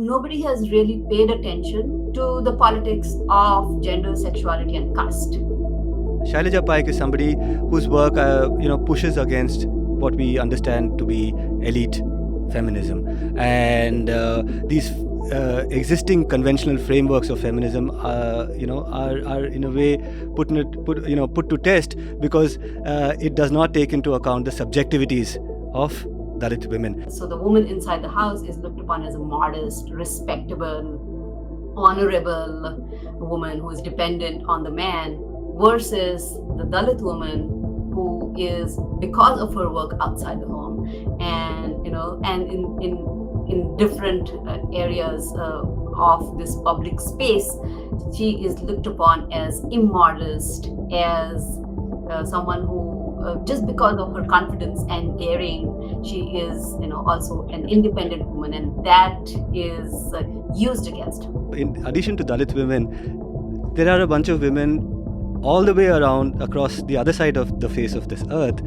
nobody has really paid attention to the politics of gender, sexuality, and caste. Shailaja Paik is somebody whose work, pushes against what we understand to be elite feminism, and these existing conventional frameworks of feminism, are in a way put to test because it does not take into account the subjectivities of Dalit women. So the woman inside the house is looked upon as a modest, respectable, honorable woman who is dependent on the man, versus the Dalit woman who is, because of her work outside the home and in different areas of this public space, she is looked upon as immodest, as someone who just because of her confidence and daring, she is also an independent woman, and that is used against her. In addition to Dalit women, there are a bunch of women all the way around across the other side of the face of this earth,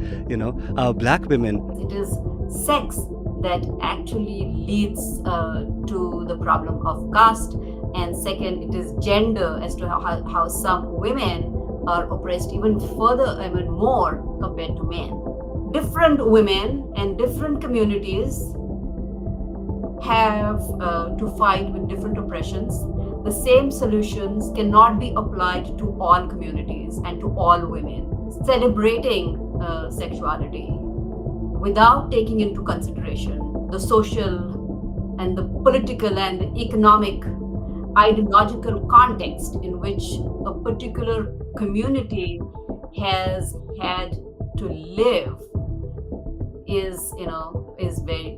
black women. It is sex that actually leads to the problem of caste, and second, it is gender as to how some women are oppressed even further, even more compared to men. Different women and different communities have to fight with different oppressions. The same solutions cannot be applied to all communities and to all women. Celebrating sexuality without taking into consideration the social and the political and the economic ideological context in which a particular community has had to live is very,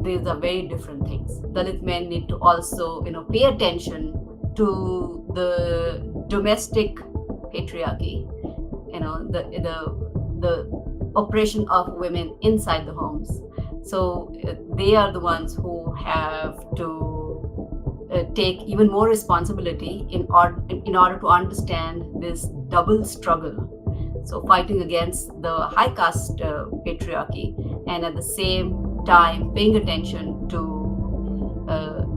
these are very different things. Dalit men need to also pay attention to the domestic patriarchy, the oppression of women inside the homes. So they are the ones who have to take even more responsibility in order to understand this double struggle. So fighting against the high caste patriarchy, and at the same time paying attention to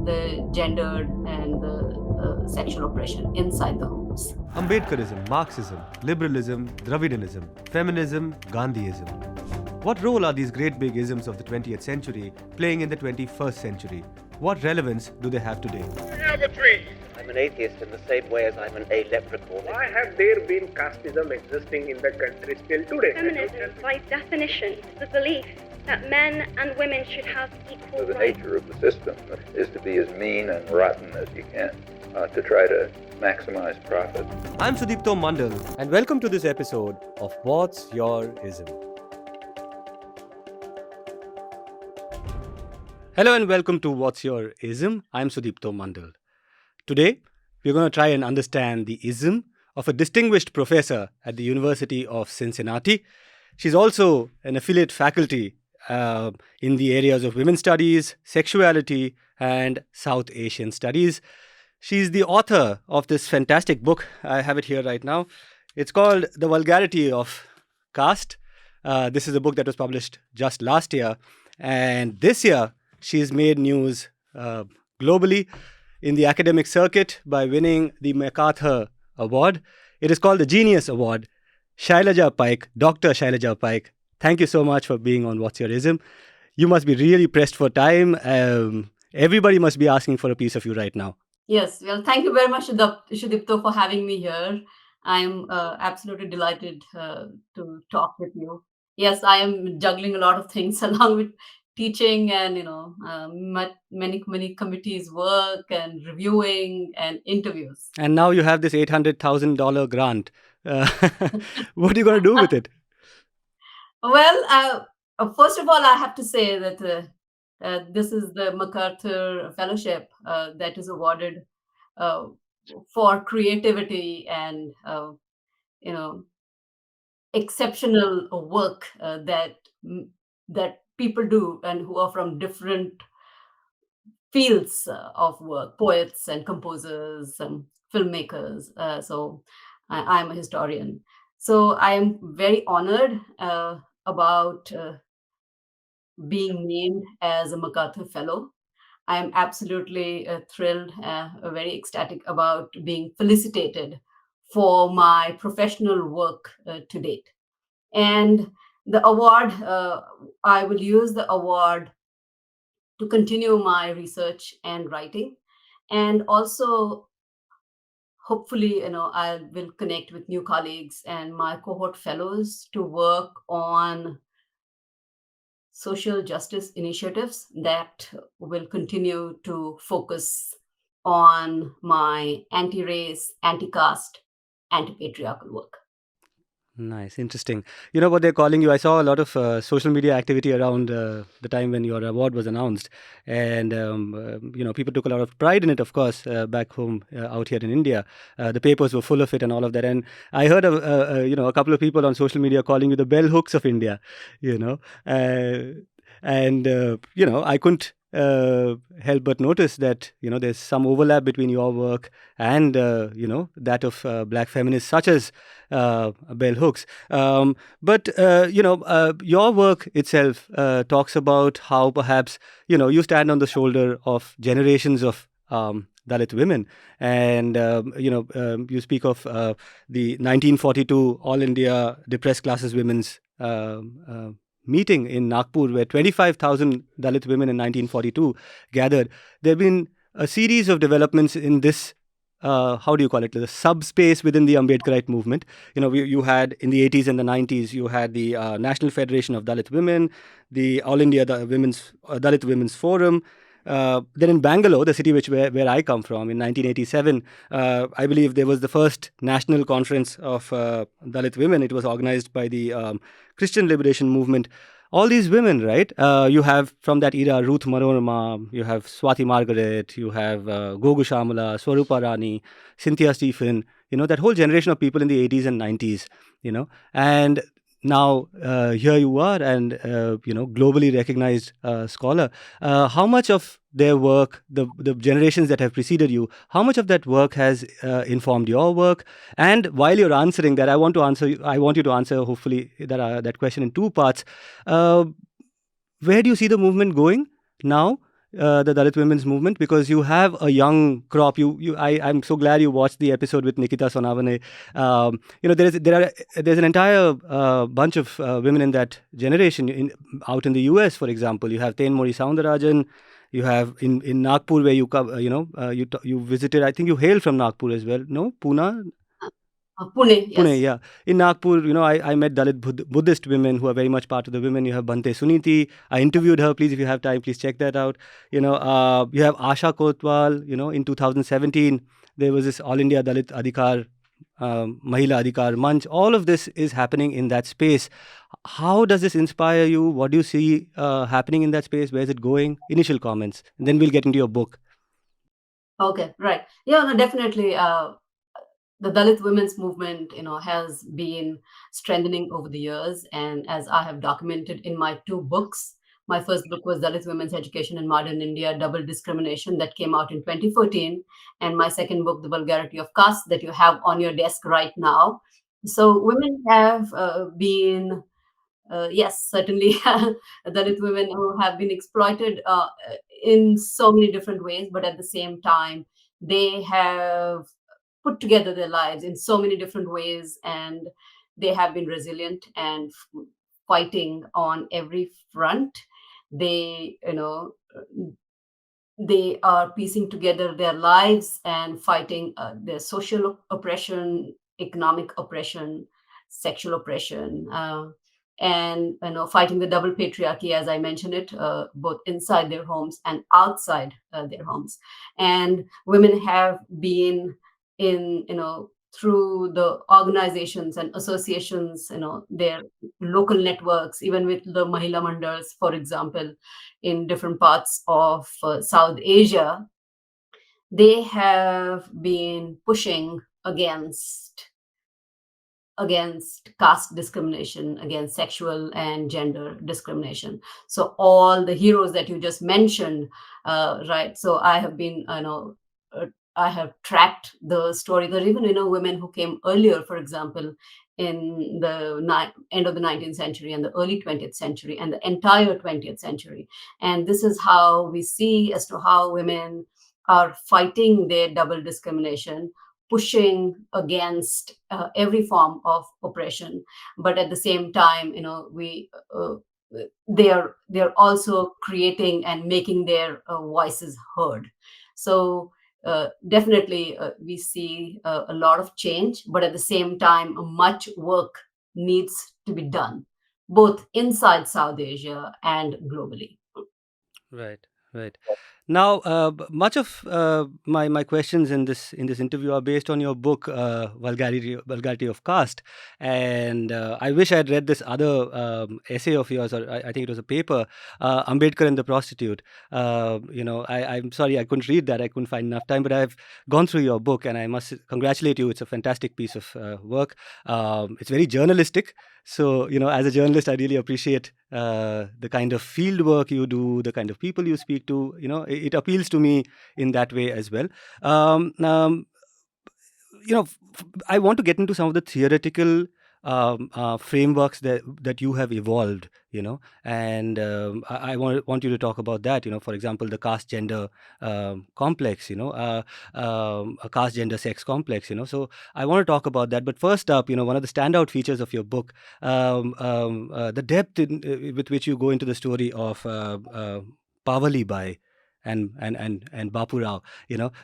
the gendered and the sexual oppression inside the homes. Ambedkarism, Marxism, liberalism, Dravidianism, feminism, Gandhiism. What role are these great big isms of the 20th century playing in the 21st century? What relevance do they have today? I have a tree. I'm an atheist in the same way as I'm an leprechaun. Why have there been casteism existing in the country still today? Feminism, by definition, is the belief that men and women should have equal So the rights. nature of the system is to be as mean and rotten as you can, to try to maximize profit. I'm Sudipto Mondal, and welcome to this episode of What's Your Ism? Hello and welcome to What's Your Ism? I'm Sudipto Mondal. Today, we're going to try and understand the ism of a distinguished professor at the University of Cincinnati. She's also an affiliate faculty in the areas of women's studies, sexuality, and South Asian studies. She's the author of this fantastic book. I have it here right now. It's called The Vulgarity of Caste. This is a book that was published just last year. And this year, she's made news globally in the academic circuit by winning the MacArthur Award. It is called the Genius Award. Shailaja Paik, Dr. Shailaja Paik, thank you so much for being on What's Your Ism? You must be really pressed for time. Everybody must be asking for a piece of you right now. Yes, well, thank you very much, Sudipto, for having me here. I'm absolutely delighted to talk with you. Yes, I am juggling a lot of things along with teaching and many committees work and reviewing and interviews. And now you have this $800,000 grant. What are you going to do with it? Well, first of all, I have to say that this is the MacArthur Fellowship that is awarded for creativity and exceptional work that people do, and who are from different fields of work, poets and composers and filmmakers. So I'm a historian. So I am very honored about being named as a MacArthur Fellow. I am absolutely thrilled, very ecstatic about being felicitated for my professional work to date. And the award, I will use the award to continue my research and writing. And also, hopefully, I will connect with new colleagues and my cohort fellows to work on social justice initiatives that will continue to focus on my anti race, anti caste, anti patriarchal work. Nice, interesting. You know what they're calling you? I saw a lot of social media activity around the time when your award was announced, and people took a lot of pride in it. Of course, back home out here in India, the papers were full of it and all of that. And I heard a couple of people on social media calling you the bell hooks of India. You know, and I couldn't help but notice that there's some overlap between your work and that of black feminists such as bell hooks. But your work itself talks about how perhaps you stand on the shoulder of generations of Dalit women, and you speak of the 1942 All India Depressed Classes Women's meeting in Nagpur, where 25,000 Dalit women in 1942 gathered. There have been a series of developments in this, how do you call it, the subspace within the Ambedkarite movement. You had in the 80s and the 90s, you had the National Federation of Dalit Women, the All India Dalit Women's Forum. Then in Bangalore, the city where I come from, in 1987, I believe there was the first national conference of Dalit women. It was organized by the Christian Liberation Movement. All these women, right? You have from that era Ruth Manorama, you have Swati Margaret, you have Gogu Shamala, Swarupa Rani, Cynthia Stephen, that whole generation of people in the 80s and 90s, and now here you are, and globally recognized scholar. How much of their work, the generations that have preceded you, how much of that work has informed your work? And while you're answering that, I want you to answer hopefully that question in two parts. Where do you see the movement going now? The Dalit women's movement, because you have a young crop. I'm so glad you watched the episode with Nikita Sonavane. There's an entire bunch of women in that generation out in the US, for example. You have Tenmori Soundarajan. You have in Nagpur, where you come, you visited. I think you hail from Nagpur as well. No, Pune. Pune, yes. Pune, yeah. In Nagpur, I met Dalit Buddhist women who are very much part of the women. You have Bhante Suniti. I interviewed her. Please, if you have time, please check that out. You have Asha Kotwal. In 2017, there was this All India Dalit Adhikar, Mahila Adhikar Manch. All of this is happening in that space. How does this inspire you? What do you see happening in that space? Where is it going? Initial comments. And then we'll get into your book. Okay, right. Yeah, no, definitely. The Dalit women's movement, has been strengthening over the years. And as I have documented in my two books, my first book was Dalit Women's Education in Modern India, Double Discrimination, that came out in 2014. And my second book, The Vulgarity of Caste, that you have on your desk right now. So women have been, yes, certainly Dalit women who have been exploited in so many different ways, but at the same time, they have put together their lives in so many different ways, and they have been resilient and fighting on every front. They they are piecing together their lives and fighting their social oppression, economic oppression, sexual oppression, and fighting the double patriarchy, as I mentioned it, both inside their homes and outside their homes. And women have been in through the organizations and associations, their local networks, even with the Mahila Mandals, for example, in different parts of South Asia, they have been pushing against caste discrimination, against sexual and gender discrimination. So all the heroes that you just mentioned, right? So I have been, I have tracked the story. There are even women who came earlier, for example, in the end of the 19th century and the early 20th century and the entire 20th century. And this is how we see as to how women are fighting their double discrimination, pushing against every form of oppression, but at the same time, we they are also creating and making their voices heard. So definitely we see a lot of change, but at the same time much work needs to be done, both inside South Asia and globally. Right, right. Now, much of my questions in this interview are based on your book, Vulgarity of Caste, and I wish I had read this other essay of yours, or I think it was a paper, Ambedkar and the Prostitute. I'm sorry I couldn't read that. I couldn't find enough time, but I've gone through your book, and I must congratulate you. It's a fantastic piece of work. It's very journalistic. So, as a journalist, I really appreciate the kind of field work you do, the kind of people you speak to. It appeals to me in that way as well. Um, um, I want to get into some of the theoretical frameworks that you have evolved. And I want you to talk about that. For example, the caste gender complex. A caste gender sex complex. So I want to talk about that. But first up, one of the standout features of your book, the depth with which you go into the story of Pavali Bai and Bapu Rao.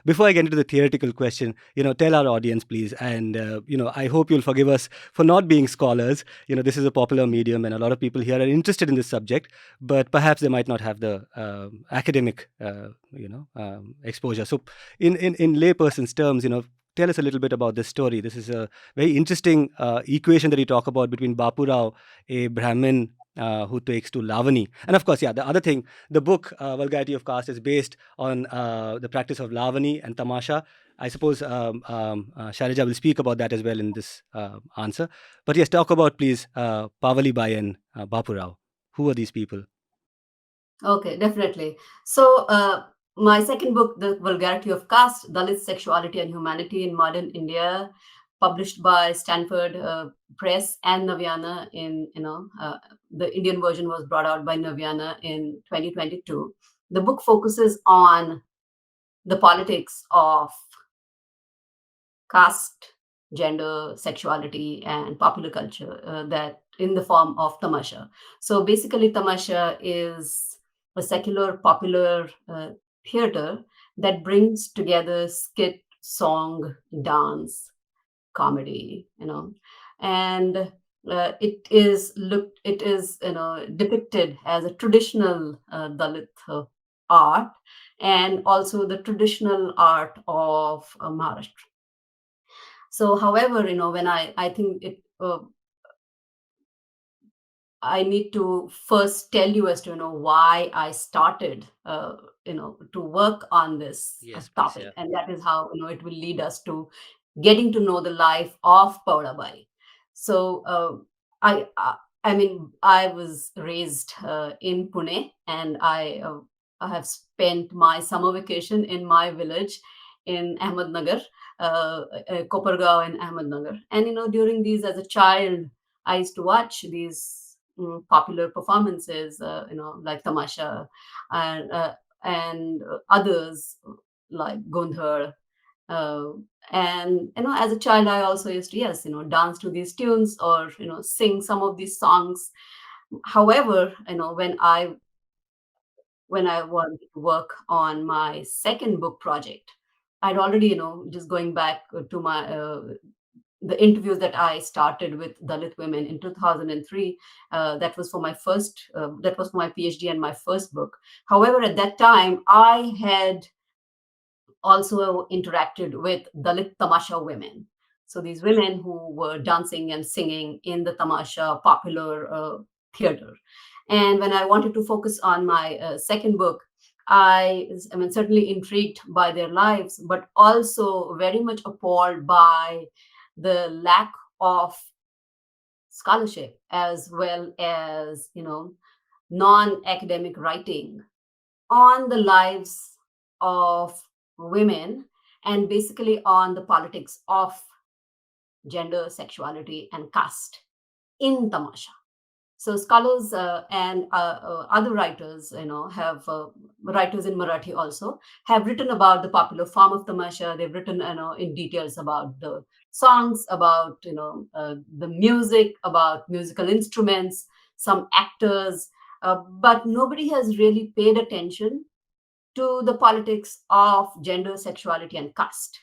Before I get into the theoretical question, tell our audience, please, and I hope you'll forgive us for not being scholars. This is a popular medium, and a lot of people here are interested in this subject, but perhaps they might not have the academic, exposure. So, in layperson's terms, tell us a little bit about this story. This is a very interesting equation that you talk about between Bapu Rao, a Brahmin who takes to Lavani. And of course, the other thing, the book, Vulgarity of Caste, is based on the practice of Lavani and Tamasha. I suppose Shailaja will speak about that as well in this answer. But yes, talk about, please, Pavali Bai and Bapu Rao. Who are these people? Okay, definitely. So, my second book, The Vulgarity of Caste, Dalit, Sexuality and Humanity in Modern India, published by Stanford Press and Navyana the Indian version was brought out by Navyana in 2022. The book focuses on the politics of caste, gender, sexuality, and popular culture that in the form of tamasha. So basically, tamasha is a secular, popular theater that brings together skit, song, dance, comedy, and it is depicted as a traditional Dalit art, and also the traditional art of Maharashtra. So, however, when I think I need to first tell you as to why I started to work on this Yes, please. topic, Yeah. and that is how it will lead us to getting to know the life of Paulabai. So I mean I was raised in Pune, and I have spent my summer vacation in my village in Ahmednagar, Kopargaon in Ahmednagar, and during these as a child I used to watch these popular performances, like Tamasha and others like Gundhar. Uh, and as a child, I also used to dance to these tunes or sing some of these songs. However, when I wanted to work on my second book project, I'd already just going back to my the interviews that I started with Dalit women in 2003. That was for my that was for my PhD and my first book. However, at that time, I had also interacted with Dalit Tamasha women. So these women who were dancing and singing in the Tamasha popular theater. And when I wanted to focus on my second book, I mean, certainly intrigued by their lives, but also very much appalled by the lack of scholarship as well as non-academic writing on the lives of women and basically on the politics of gender, sexuality, and caste in Tamasha. So scholars and other writers, have writers in Marathi also have written about the popular form of tamasha. They've written, in details about the songs, about the music, about musical instruments, some actors, but nobody has really paid attention to the politics of gender, sexuality, and caste.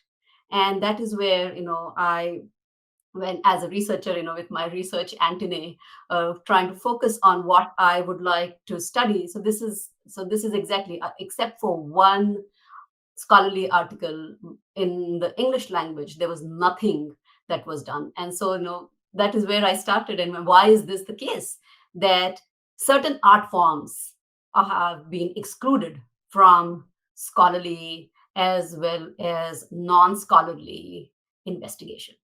And that is where I when as a researcher, with my research antennae, trying to focus on what I would like to study. So this is exactly, except for one scholarly article in the English language, there was nothing that was done. And so that is where I started. And why is this the case, that certain art forms have been excluded from scholarly as well as non-scholarly investigation?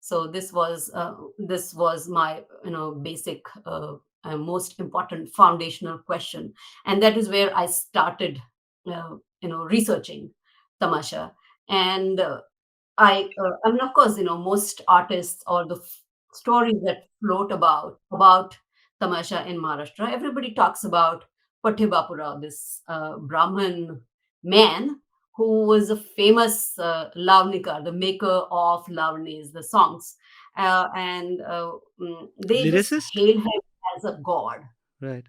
So this was my basic, most important foundational question, and that is where I started researching tamasha. And I mean, of course, most artists, or the stories that float about tamasha in Maharashtra, everybody talks about Pathe Bapurao, this Brahmin man who was a famous lavnikar, the maker of lavnis, the songs, and they just Lyricist? hail him as a god. Right.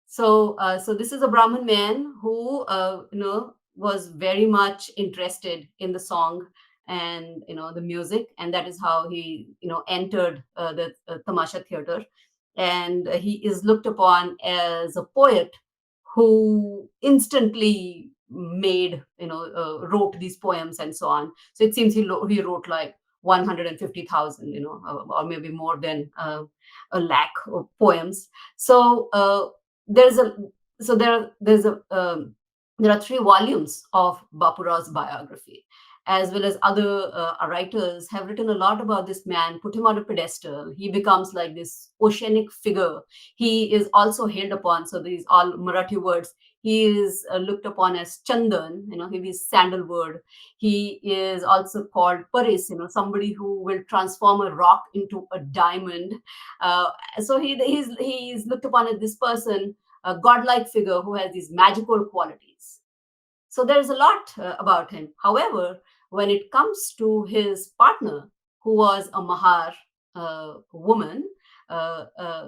So this is a Brahmin man who, was very much interested in the song and the music, and that is how he, entered the Tamasha theater, and he is looked upon as a poet who instantly wrote these poems and so on. So it seems he wrote like 150,000, or maybe more than a lakh of poems. So there's a so there's a there are 3 volumes of Bapurao's biography, as well as other writers have written a lot about this man, put him on a pedestal. He becomes like this oceanic figure. He is also hailed upon, so these all Marathi words. He is looked upon as Chandan, he is sandalwood. He is also called Paris, somebody who will transform a rock into a diamond. So he's looked upon as this person, a godlike figure who has these magical qualities. So there's a lot about him. However, when it comes to his partner, who was a Mahar woman, uh, uh,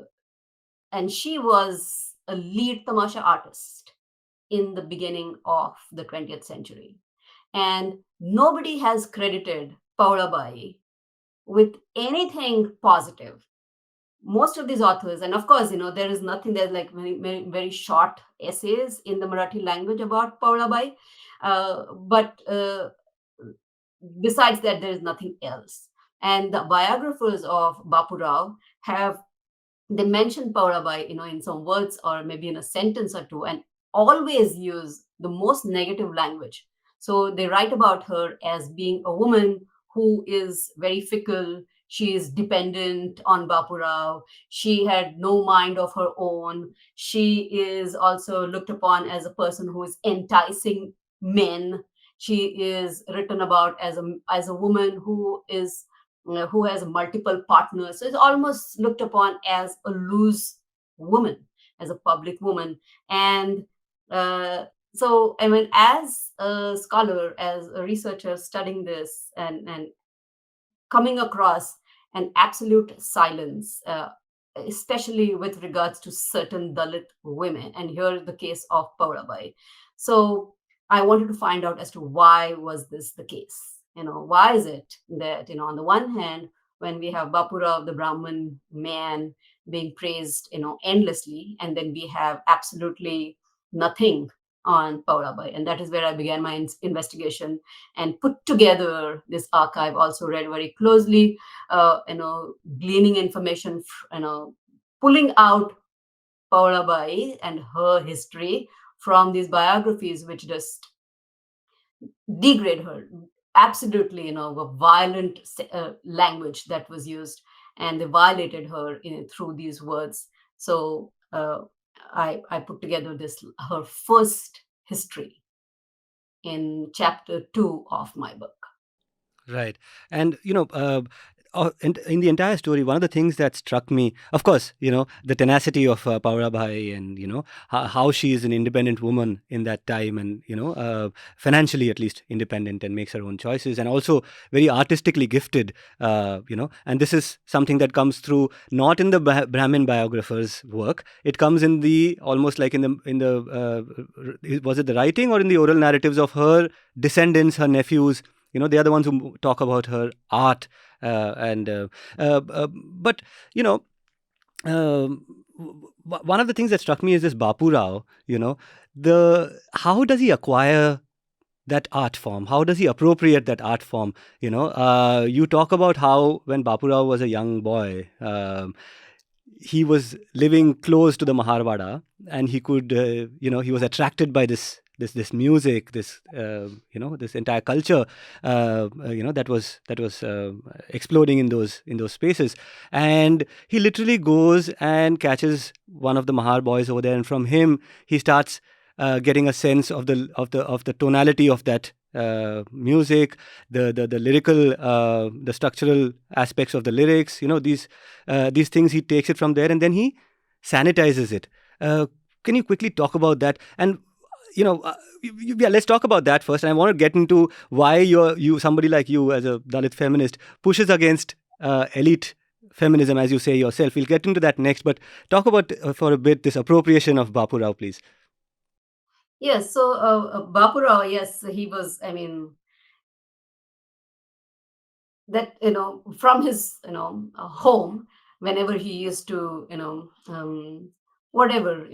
and she was a lead tamasha artist in the beginning of the 20th century. And nobody has credited Paulabai with anything positive. Most of these authors, and of course, there is nothing, there's like very short essays in the Marathi language about Paulabai, but besides that, there is nothing else. And the biographers of Bapurao have, they mention Paulabai, in some words or maybe in a sentence or two, and always use the most negative language. So they write about her as being a woman who is very fickle. She is dependent on Bapurao. She had no mind of her own. She is also looked upon as a person who is enticing men. She is written about as a woman who is who has multiple partners. So it's almost looked upon as a loose woman, as a public woman. And uh, so, I mean, as a scholar, as a researcher studying this, and coming across an absolute silence, especially with regards to certain Dalit women. And here is the case of Paulabai. So I wanted to find out as to why was this the case? Why is it that, on the one hand, when we have Bapura, the Brahmin man, being praised, endlessly, and then we have absolutely nothing on Paulabai. And that is where I began my investigation and put together this archive. Also read very closely, gleaning information, pulling out Paulabai and her history from these biographies, which just degrade her. Absolutely, a violent language that was used, and they violated her through these words. So I put together this her first history. in chapter 2 of my book. Right. And, in the entire story, one of the things that struck me, of course, the tenacity of Paura Bhai, and, how she is an independent woman in that time, and, financially at least independent, and makes her own choices, and also very artistically gifted, and this is something that comes through not in the Brahmin biographers' work. It comes in the, almost like was it the writing or in the oral narratives of her descendants, her nephews. They are the ones who talk about her art, but one of the things that struck me is this Bapu Rao. The how does he acquire that art form? How does he appropriate that art form? You talk about how when Bapu Rao was a young boy, he was living close to the Maharwada, and he could, he was attracted by this music, this entire culture, that was exploding in those spaces, and he literally goes and catches one of the Mahar boys over there, and from him he starts getting a sense of the tonality of that music, the lyrical, the structural aspects of the lyrics. These things, he takes it from there, and then he sanitizes it. Can you quickly talk about that? And yeah, let's talk about that first. And I want to get into why somebody like you, as a Dalit feminist, pushes against elite feminism, as you say yourself. We'll get into that next, but talk about for a bit this appropriation of Bapu Rao, please. Yes, so Bapu Rao, yes, he was, I mean, that, from his, home, whenever he used to, whatever,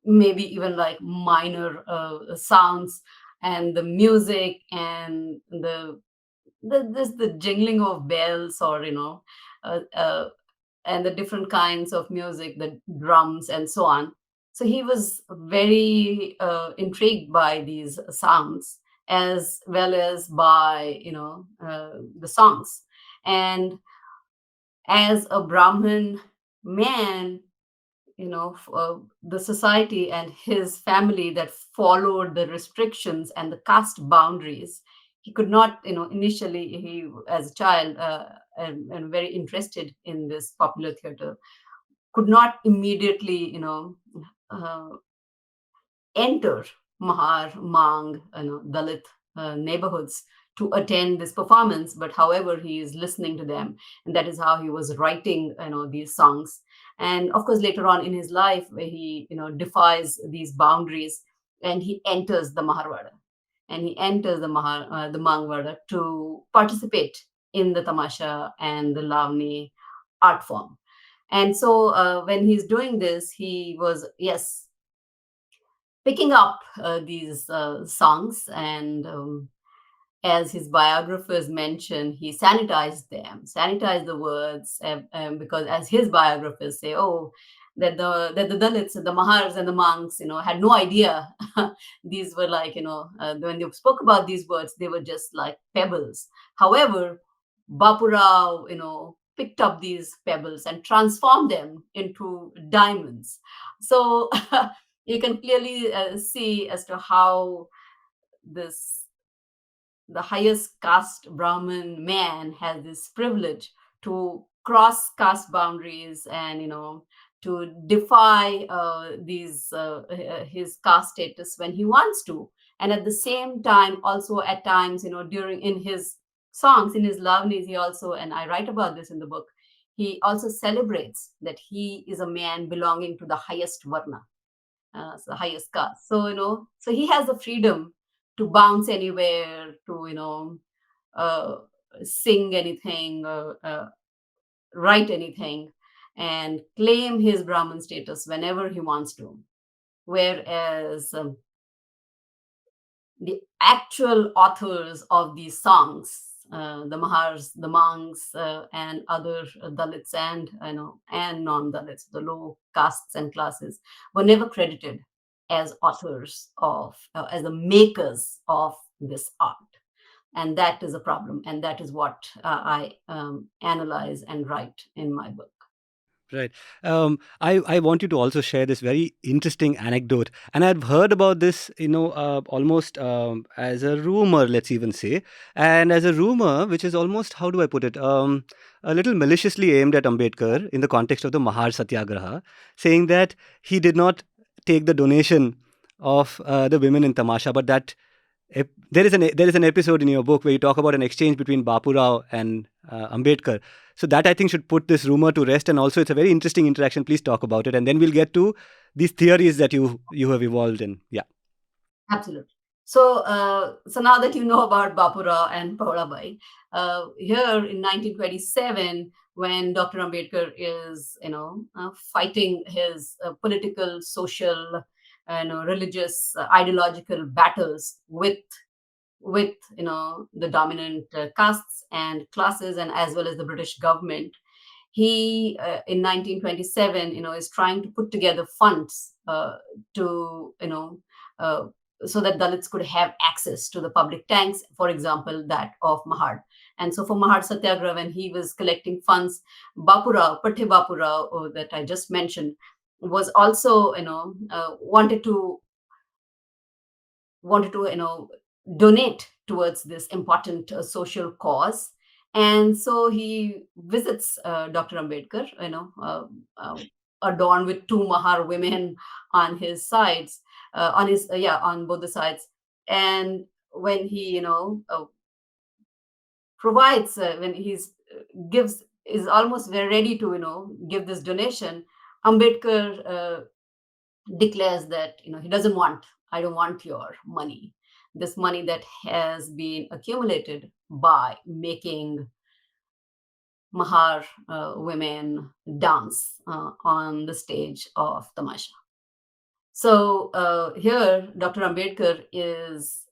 maybe even like minor sounds, and the music, and the jingling of bells, or uh, uh, and the different kinds of music, the drums and so on. So he was very intrigued by these sounds, as well as by the songs. And as a Brahmin man, the society and his family that followed the restrictions and the caste boundaries, he could not, initially, he, as a child, and very interested in this popular theater, could not immediately, uh, enter Mahar, Mang, Dalit neighborhoods to attend this performance. But however, he is listening to them, and that is how he was writing, these songs. And of course, later on in his life, where he, defies these boundaries, and he enters the Maharwada, and he enters the Mangwada to participate in the Tamasha and the Lavani art form. And so when he's doing this, he was, yes, picking up these songs, and as his biographers mention, he sanitized the words, because, as his biographers say, oh, that the Dalits, the Mahars and the monks, had no idea. These were like, when they spoke about these words, they were just like pebbles. However, Bapurao, picked up these pebbles and transformed them into diamonds. So you can clearly see as to how this the highest caste Brahmin man has this privilege to cross caste boundaries, and to defy these his caste status when he wants to. And at the same time, also at times, during in his songs, in his lavnis, he also, and I write about this in the book, he also celebrates that he is a man belonging to the highest varna, so the highest caste. So so he has the freedom to bounce anywhere, to uh, sing anything, write anything, and claim his Brahmin status whenever he wants to. Whereas the actual authors of these songs, the Mahars, the monks, and other Dalits, and and non-Dalits, the low castes and classes, were never credited as authors of, as the makers of this art. And that is a problem, and that is what I analyze and write in my book. Right. I want you to also share this very interesting anecdote. And I've heard about this, almost as a rumor, let's even say. And as a rumor, which is almost, how do I put it, a little maliciously aimed at Ambedkar in the context of the Mahar Satyagraha, saying that he did not take the donation of the women in Tamasha, but that there is an episode in your book where you talk about an exchange between Bapurao and Ambedkar. So that, I think, should put this rumor to rest. And also, it's a very interesting interaction. Please talk about it, and then we'll get to these theories that you have evolved in. Yeah. Absolutely. So now that you know about Bapurao and Paulabai, here in 1927, when Dr. Ambedkar is, fighting his political, social, religious, ideological battles with the dominant castes and classes, and as well as the British government, he in 1927, is trying to put together funds to uh, so that Dalits could have access to the public tanks, for example, that of Mahad. And so for Mahad Satyagraha, when he was collecting funds, Bapurao, Pathe Bapurao, that I just mentioned, was also, wanted to donate towards this important social cause. And so he visits Dr. Ambedkar, adorned with two Mahar women on his sides, on both the sides. And when he provides, when he's gives is almost very ready to give this donation, Ambedkar declares that he doesn't want, I don't want your money, this money that has been accumulated by making Mahar women dance on the stage of Tamasha. So here Dr. Ambedkar is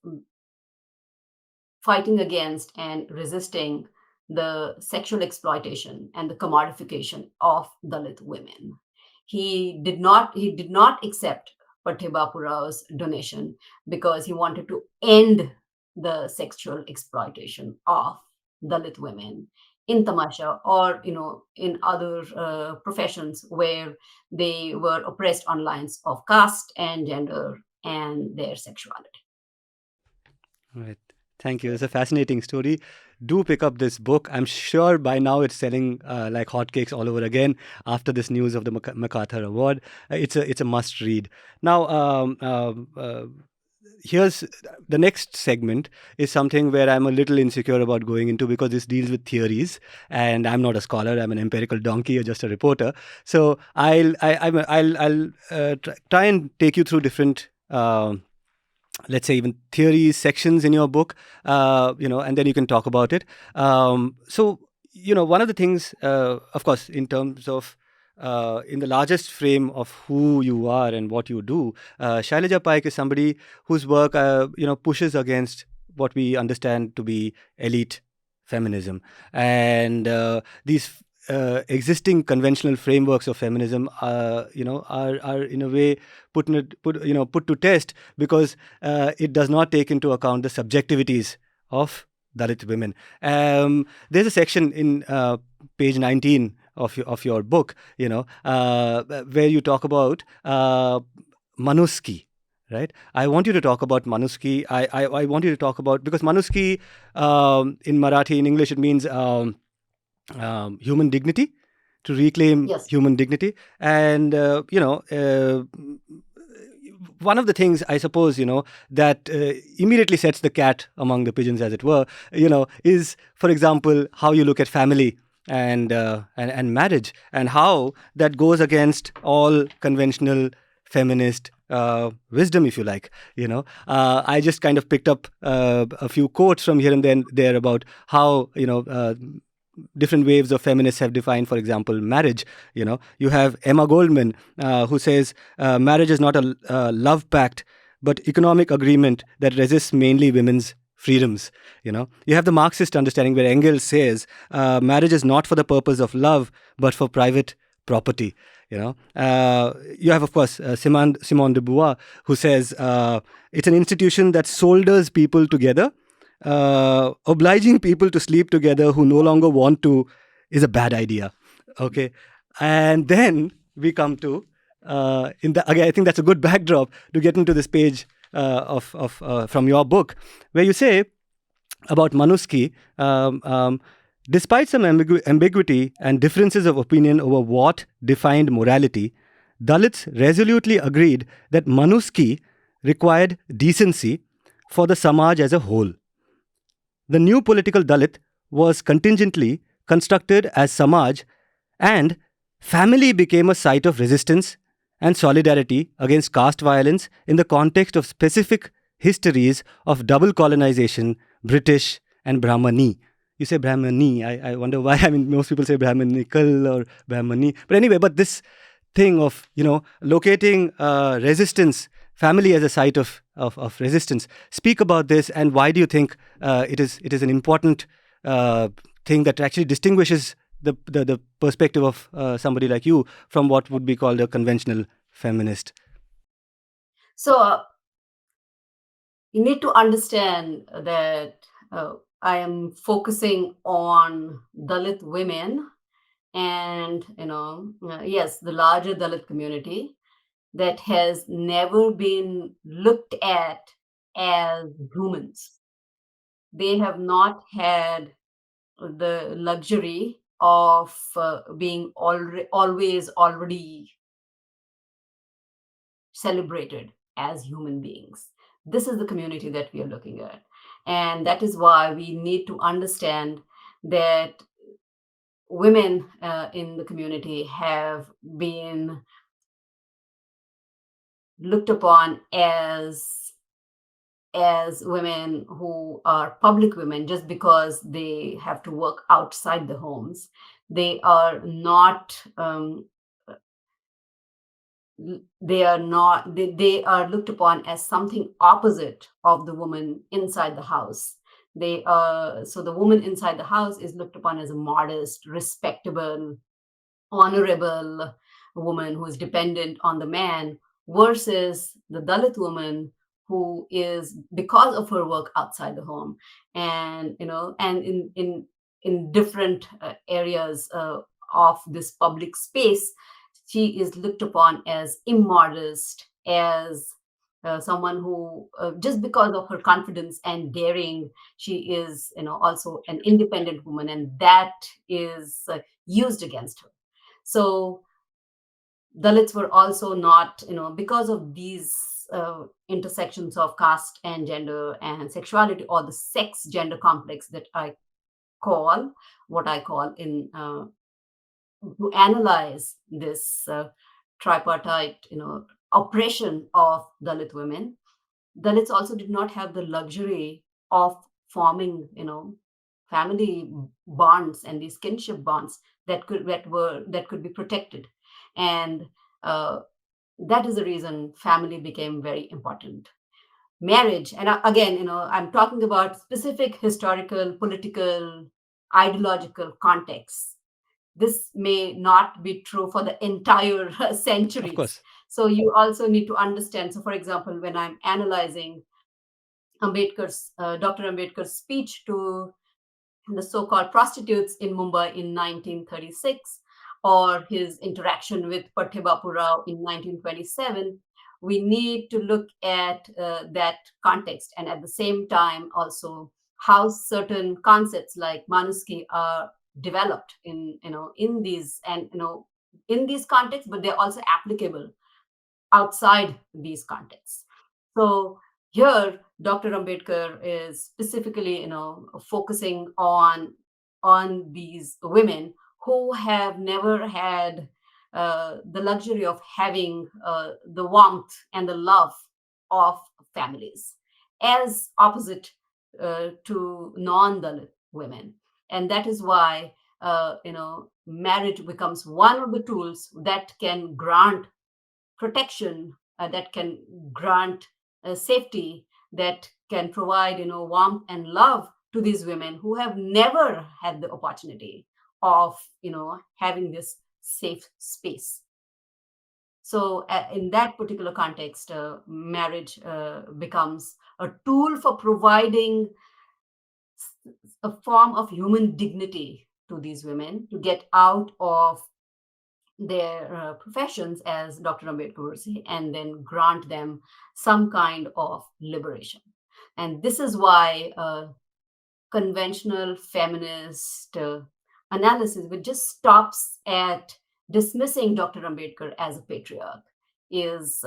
fighting against and resisting the sexual exploitation and the commodification of Dalit women. He did not accept Pathe Bapurao's donation because he wanted to end the sexual exploitation of Dalit women in Tamasha, or in other professions where they were oppressed on lines of caste and gender and their sexuality. Right. Thank you. It's a fascinating story. Do pick up this book. I'm sure by now it's selling like hotcakes all over again after this news of the MacArthur Award. It's a must read. Now, here's the next segment is something where I'm a little insecure about going into, because this deals with theories, and I'm not a scholar. I'm an empirical donkey or just a reporter. So I'll try and take you through different. Let's say even theories, sections in your book, and then you can talk about it. So, one of the things, of course, in terms of, in the largest frame of who you are and what you do, Shailaja Paik is somebody whose work, pushes against what we understand to be elite feminism. And these existing conventional frameworks of feminism are in a way put to test, because it does not take into account the subjectivities of Dalit women. There's a section in page 19 of your book, where you talk about Manuski. Right. I want you to talk about Manuski. I want you to talk about, because Manuski in Marathi, in English, it means human dignity, to reclaim human dignity. And one of the things, I suppose, that immediately sets the cat among the pigeons, as it were, is, for example, how you look at family and marriage, and how that goes against all conventional feminist wisdom, if you like. I just kind of picked up a few quotes from here and there about how different waves of feminists have defined, for example, marriage. You have Emma Goldman, who says marriage is not a love pact, but economic agreement that resists mainly women's freedoms. You have the Marxist understanding, where Engels says marriage is not for the purpose of love, but for private property. You have, of course, Simone de Beauvoir, who says it's an institution that solders people together. Obliging people to sleep together who no longer want to is a bad idea. Okay. And then we come to again, I think that's a good backdrop to get into this page of from your book, where you say about Manuski, despite some ambiguity and differences of opinion over what defined morality, Dalits resolutely agreed that Manuski required decency for the Samaj as a whole. The new political Dalit was contingently constructed as Samaj, and family became a site of resistance and solidarity against caste violence in the context of specific histories of double colonization, British and Brahmani. You say Brahmani. I wonder why. I mean, most people say Brahmanical or Brahmani. But anyway, but this thing of, locating resistance, family as a site of resistance. Speak about this, and why do you think it is an important thing that actually distinguishes the perspective of somebody like you from what would be called a conventional feminist? So you need to understand that I am focusing on Dalit women and, yes, the larger Dalit community that has never been looked at as humans. They have not had the luxury of being always already celebrated as human beings. This is the community that we are looking at. And that is why we need to understand that women in the community have been looked upon as women who are public women just because they have to work outside the homes. They are not they are looked upon as something opposite of the woman inside the house. So the woman inside the house is looked upon as a modest, respectable, honorable woman who is dependent on the man, versus the Dalit woman who is, because of her work outside the home and and in different areas of this public space, she is looked upon as immodest, as someone who just because of her confidence and daring, she is also an independent woman, and that is used against her. So Dalits were also not, because of these intersections of caste and gender and sexuality, or the sex gender complex that I call in to analyze this tripartite, oppression of Dalit women. Dalits also did not have the luxury of forming, family bonds and these kinship bonds that could be protected, and that is the reason family became very important. Marriage, and again, I'm talking about specific historical, political, ideological contexts. This may not be true for the entire Of centuries. course. So you also need to understand. So, for example, when I'm analyzing Dr. Ambedkar's speech to the so-called prostitutes in Mumbai in 1936, or his interaction with Pratibha Rao in 1927, we need to look at that context, and at the same time also how certain concepts like Manuski are developed in these, and in these contexts, but they're also applicable outside these contexts. So here, Dr. Ambedkar is specifically, focusing on these women who have never had the luxury of having the warmth and the love of families, as opposite to non-Dalit women, and that is why marriage becomes one of the tools that can grant protection, that can grant safety, that can provide warmth and love to these women who have never had the opportunity of having this safe space. So in that particular context, marriage becomes a tool for providing a form of human dignity to these women to get out of their professions, as Dr. Ambedkar would say, and then grant them some kind of liberation. And this is why conventional feminist analysis, which just stops at dismissing Dr. Ambedkar as a patriarch, is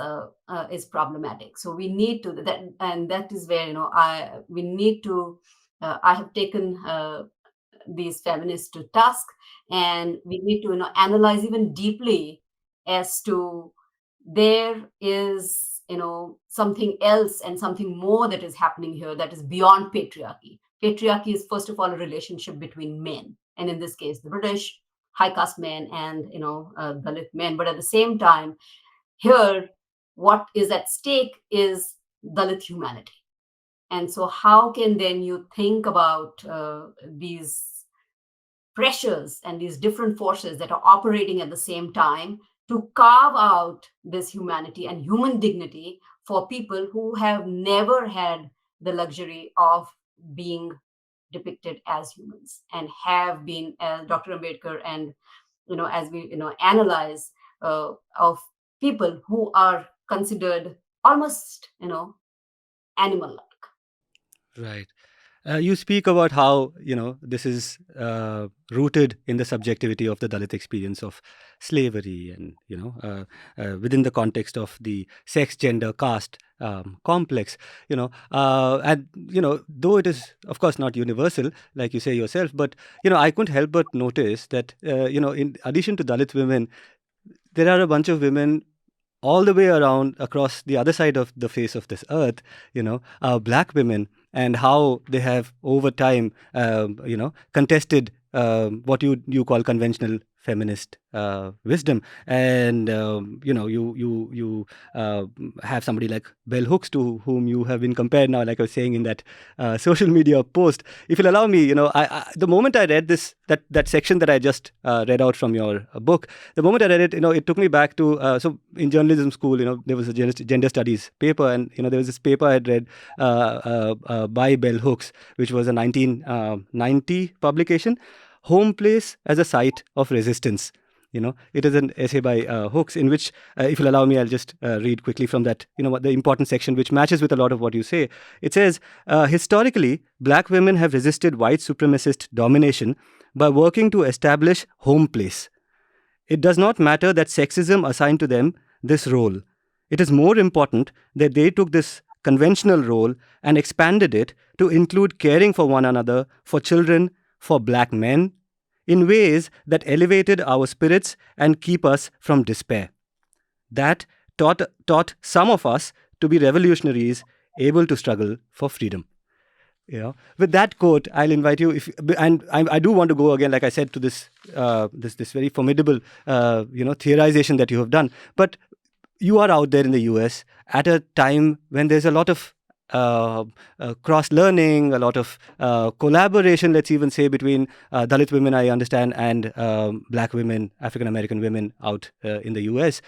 problematic. So we need to that, and that is where I we need to. I have taken these feminists to task, and we need to analyze even deeply as to there is something else and something more that is happening here that is beyond patriarchy. Patriarchy is first of all a relationship between men, and in this case the British high caste men and Dalit men. But at the same time, here what is at stake is Dalit humanity. And so how can then you think about these pressures and these different forces that are operating at the same time to carve out this humanity and human dignity for people who have never had the luxury of being depicted as humans and have been, as Dr. Ambedkar and as we analyze of people who are considered almost animal like. Right. You speak about how this is rooted in the subjectivity of the Dalit experience of slavery, and within the context of the sex, gender, caste complex. And though it is of course not universal, like you say yourself, but I couldn't help but notice that in addition to Dalit women, there are a bunch of women all the way around across the other side of the face of this earth, black women, and how they have over time, contested what you call conventional feminist wisdom. And you have somebody like Bell Hooks, to whom you have been compared now, like I was saying in that social media post. If you'll allow me, the moment I read that section that I just read out from your book, the moment I read it, it took me back to so in journalism school, there was a gender studies paper, and there was this paper I had read by Bell Hooks, which was a 1990 publication, Home Place as a Site of Resistance. It is an essay by Hooks, in which, if you'll allow me, I'll just read quickly from that, the important section, which matches with a lot of what you say. It says, historically, black women have resisted white supremacist domination by working to establish home place. It does not matter that sexism assigned to them this role. It is more important that they took this conventional role and expanded it to include caring for one another, for children, for black men, in ways that elevated our spirits and keep us from despair. That taught some of us to be revolutionaries able to struggle for freedom. With that quote, I'll invite you. And I do want to go again, like I said, to this very formidable theorization that you have done. But you are out there in the US at a time when there's a lot of cross-learning, a lot of collaboration, let's even say, between Dalit women, I understand, and black women, African-American women out in the US.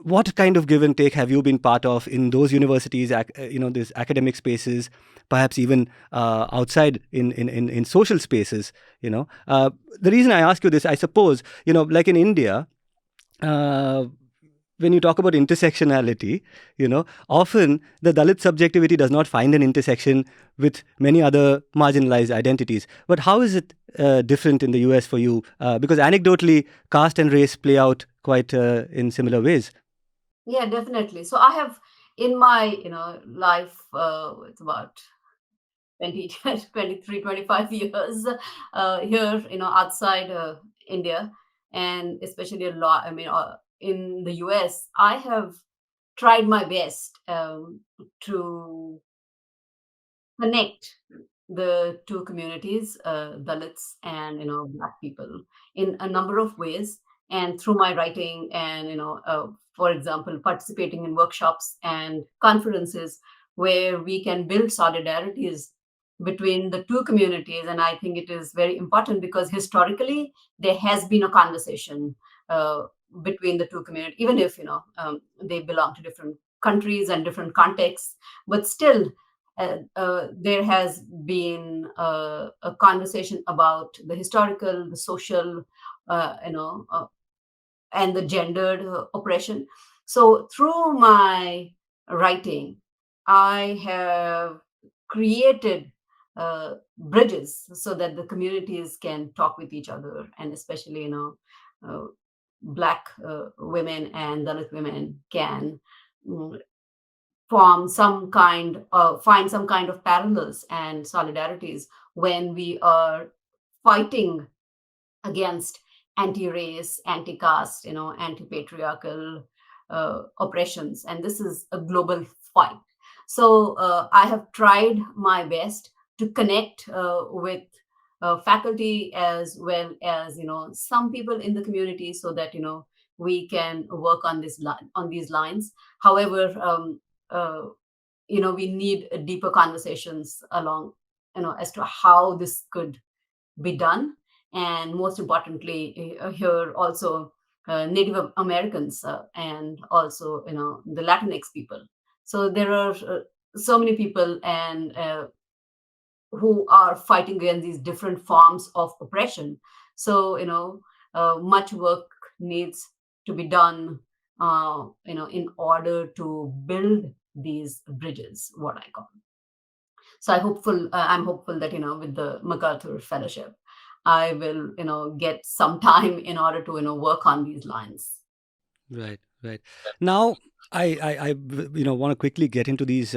What kind of give and take have you been part of in those universities, these academic spaces, perhaps even outside in social spaces? The reason I ask you this, I suppose, like in India, when you talk about intersectionality, often the Dalit subjectivity does not find an intersection with many other marginalized identities. But how is it different in the US for you? Because anecdotally, caste and race play out quite in similar ways. Yeah, definitely. So I have in my life, it's about 20, 23, 25 years here, outside India, and especially a lot. I mean, in the US, I have tried my best to connect the two communities, Dalits and Black people, in a number of ways, and through my writing and for example, participating in workshops and conferences where we can build solidarities between the two communities. And I think it is very important because historically there has been a conversation between the two communities, even if they belong to different countries and different contexts, but still there has been a conversation about the historical, the social, and the gendered oppression. So through my writing, I have created bridges so that the communities can talk with each other, and especially, Black women and Dalit women can mm, form some kind of find some kind of parallels and solidarities when we are fighting against anti-race, anti-caste, anti-patriarchal oppressions, and this is a global fight. So I have tried my best to connect with faculty as well as some people in the community, so that we can work on on these lines. However, uh, we need deeper conversations along, as to how this could be done, and most importantly, here also Native Americans, and also the Latinx people. So there are so many people, and who are fighting against these different forms of oppression. So much work needs to be done, in order to build these bridges, what I call. So I'm hopeful that with the MacArthur Fellowship, I will get some time in order to work on these lines. Right, right. Now, I want to quickly get into these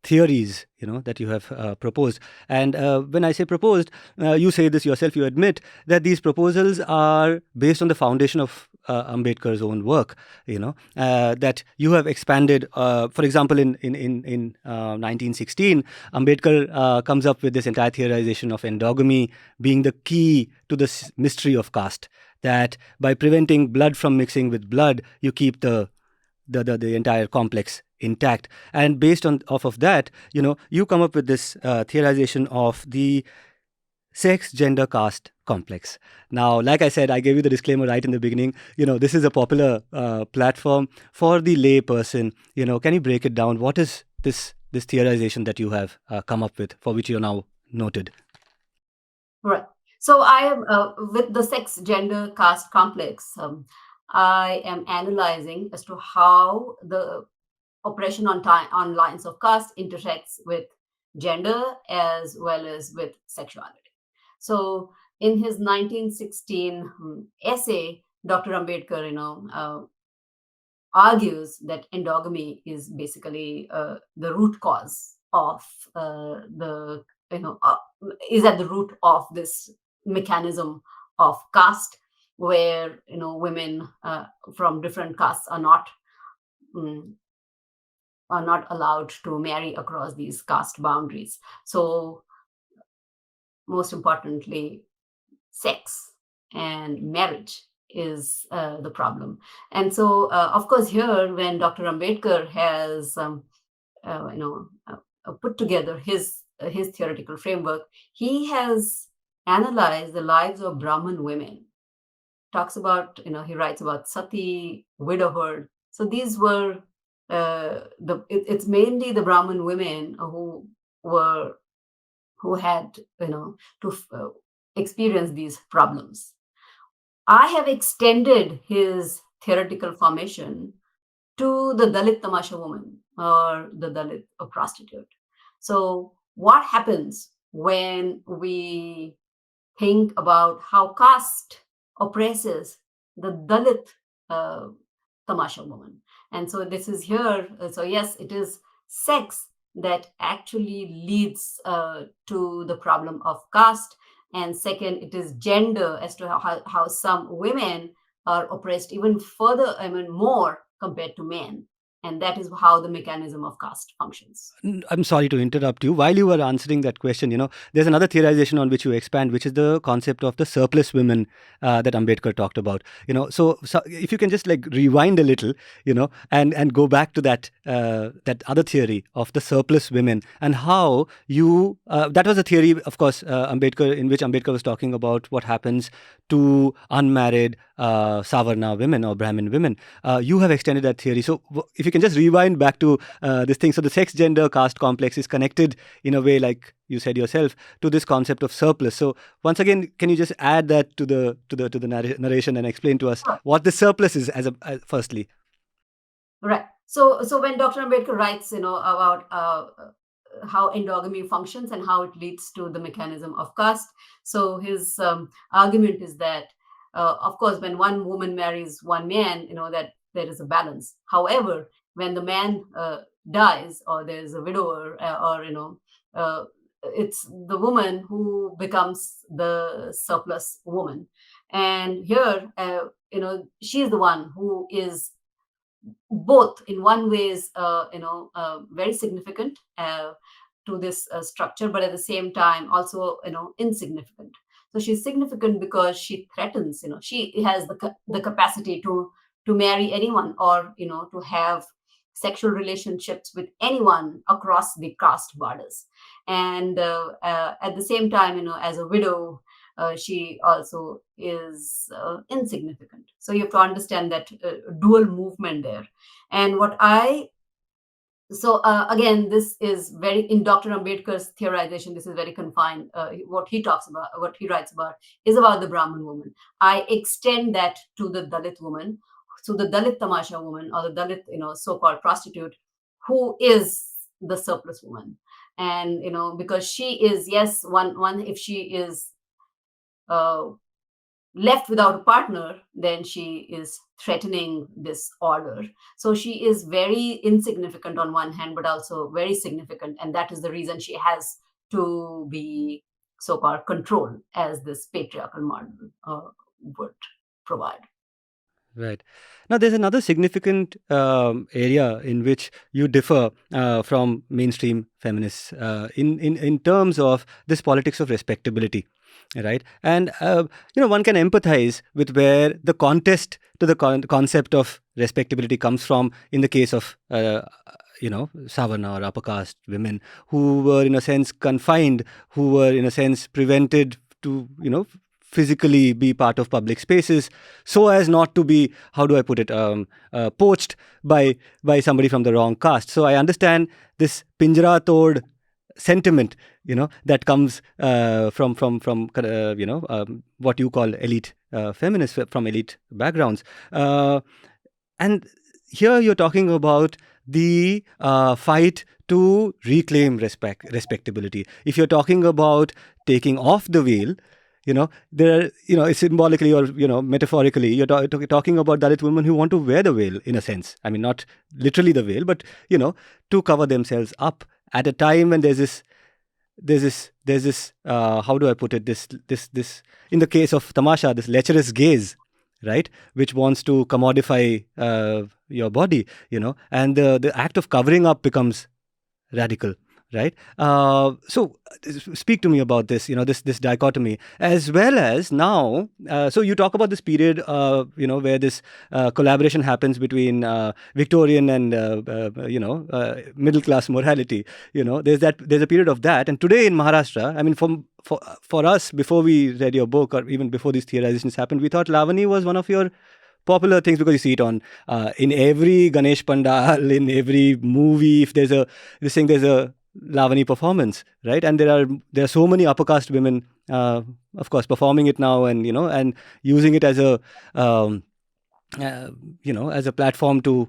theories, that you have proposed. And when I say proposed, you say this yourself. You admit that these proposals are based on the foundation of Ambedkar's own work. That you have expanded. For example, in 1916, Ambedkar comes up with this entire theorization of endogamy being the key to the mystery of caste. That by preventing blood from mixing with blood, you keep the entire complex intact. And based on off of that, you come up with this theorization of the sex, gender, caste complex. Now, like I said, I gave you the disclaimer right in the beginning. This is a popular platform for the lay person. Can you break it down? What is this theorization that you have come up with, for which you're now noted? Right. So I am with the sex, gender, caste complex. I am analyzing as to how the oppression on lines of caste intersects with gender as well as with sexuality. So in his 1916 essay, Dr. Ambedkar, argues that endogamy is basically the root cause of the is at the root of this mechanism of caste, where women from different castes mm, are not allowed to marry across these caste boundaries. So most importantly, sex and marriage is the problem. And so of course, here when Dr. Ambedkar has put together his theoretical framework, he has analyzed the lives of Brahmin women. Talks about, he writes about sati, widowhood. So these were it's mainly the Brahmin women who had to experience these problems. I have extended his theoretical formation to the Dalit Tamasha woman, or the Dalit prostitute. So what happens when we think about how caste oppresses the Dalit Tamasha woman? And so this is here. So yes, it is sex that actually leads to the problem of caste. And second, it is gender, as to how some women are oppressed even further, more compared to men. And that is how the mechanism of caste functions. I'm sorry to interrupt you. While you were answering that question, there's another theorization on which you expand, which is the concept of the surplus women that Ambedkar talked about. So if you can just rewind a little, and go back to that other theory of the surplus women, and how you that was a theory, of course, in which Ambedkar was talking about what happens to unmarried Savarna women or Brahmin women. You have extended that theory. So if you can just rewind back to this thing. So the sex, gender, caste complex is connected in a way, like you said yourself, to this concept of surplus. So once again, can you just add that to the narration and explain to us what the surplus is as firstly? Right. So when Dr. Ambedkar writes, about how endogamy functions and how it leads to the mechanism of caste, so his argument is that, of course, when one woman marries one man, that there is a balance. However, when the man dies, or there's a widower, or it's the woman who becomes the surplus woman, and here, she is the one who is both in one way is very significant to this structure, but at the same time also insignificant. So she's significant because she threatens, she has the capacity to marry anyone, or to have sexual relationships with anyone across the caste borders. And at the same time, as a widow, she also is insignificant. So you have to understand that dual movement there. And again, this is very, in Dr. Ambedkar's theorization, this is very confined. What he talks about, what he writes about, is about the Brahmin woman. I extend that to the Dalit woman, to the Dalit Tamasha woman, or the Dalit, so-called prostitute, who is the surplus woman. And because she is, yes, one if she is left without a partner, then she is threatening this order. So she is very insignificant on one hand, but also very significant. And that is the reason she has to be so-called controlled, as this patriarchal model would provide. Right. Now, there's another significant area in which you differ from mainstream feminists in terms of this politics of respectability, right? And one can empathize with where the contest to the concept of respectability comes from in the case of Savarna or upper caste women who were in a sense confined, who were in a sense prevented to physically be part of public spaces, so as not to be, how do I put it, poached by somebody from the wrong caste. So I understand this pinjara tod sentiment, that comes from what you call elite feminists from elite backgrounds, and here you're talking about the fight to reclaim respectability. If you're talking about taking off the veil, there are, symbolically or, metaphorically, you're talking about Dalit women who want to wear the veil in a sense. I mean, not literally the veil, but, to cover themselves up at a time when there's this, how do I put it, this, in the case of Tamasha, this lecherous gaze, right, which wants to commodify your body, and the act of covering up becomes radical. Right. So speak to me about this, this dichotomy, as well as now. So you talk about this period, where this collaboration happens between Victorian and, middle class morality. There's a period of that. And today in Maharashtra, I mean, for us, before we read your book or even before these theorizations happened, we thought Lavani was one of your popular things because you see it on in every Ganesh Pandal, in every movie. If there's a Lavani performance, right? And there are so many upper caste women, of course, performing it now, and and using it as a as a platform to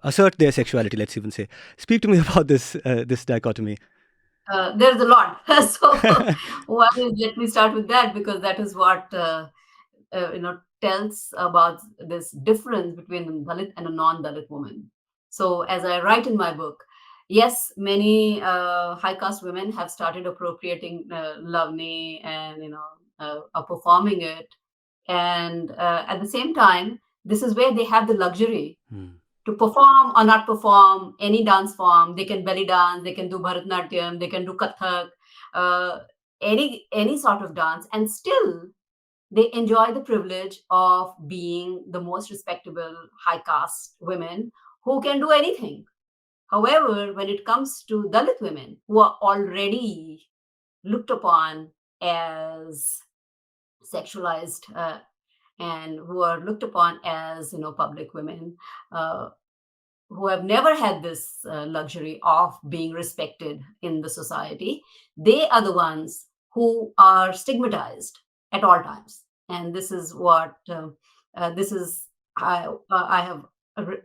assert their sexuality. Let's even say. Speak to me about this dichotomy. There's a lot. So let me start with that, because that is what tells about this difference between a Dalit and a non-Dalit woman. So as I write in my book, yes, many high caste women have started appropriating Lavani and are performing it, and at the same time, this is where they have the luxury to perform or not perform any dance form. They can belly dance, they can do Bharatanatyam, they can do Kathak, any sort of dance, and still they enjoy the privilege of being the most respectable high caste women who can do anything. However, when it comes to Dalit women, who are already looked upon as sexualized, and who are looked upon as, public women, uh, who have never had this luxury of being respected in the society, they are the ones who are stigmatized at all times. And this is what this is I have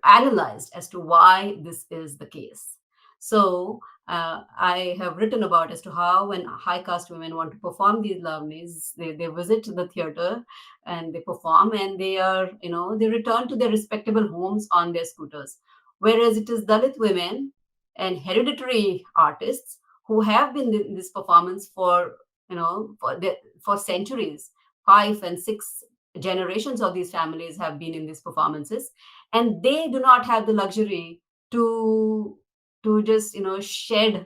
analyzed as to why this is the case. So I have written about as to how when high caste women want to perform these lavnis, they visit the theater and they perform, and they are, they return to their respectable homes on their scooters. Whereas it is Dalit women and hereditary artists who have been in this performance for, for centuries. 5 and 6 generations of these families have been in these performances, and they do not have the luxury to just, shed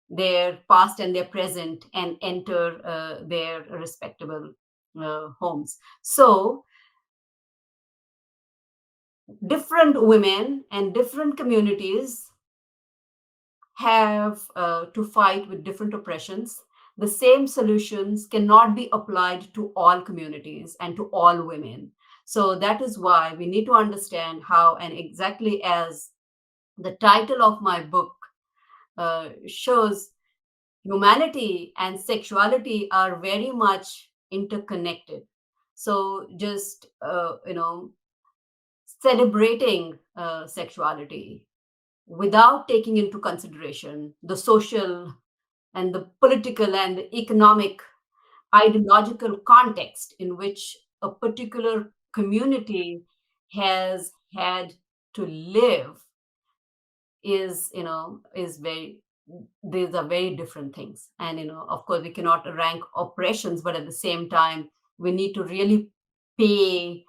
their past and their present and enter their respectable homes. So different women and different communities have to fight with different oppressions. The same solutions cannot be applied to all communities and to all women. So that is why we need to understand how, and exactly as the title of my book shows, humanity and sexuality are very much interconnected. So just, celebrating sexuality without taking into consideration the social and the political and the economic ideological context in which a particular community has had to live is, is very, these are very different things. And, of course, we cannot rank oppressions, but at the same time we need to really pay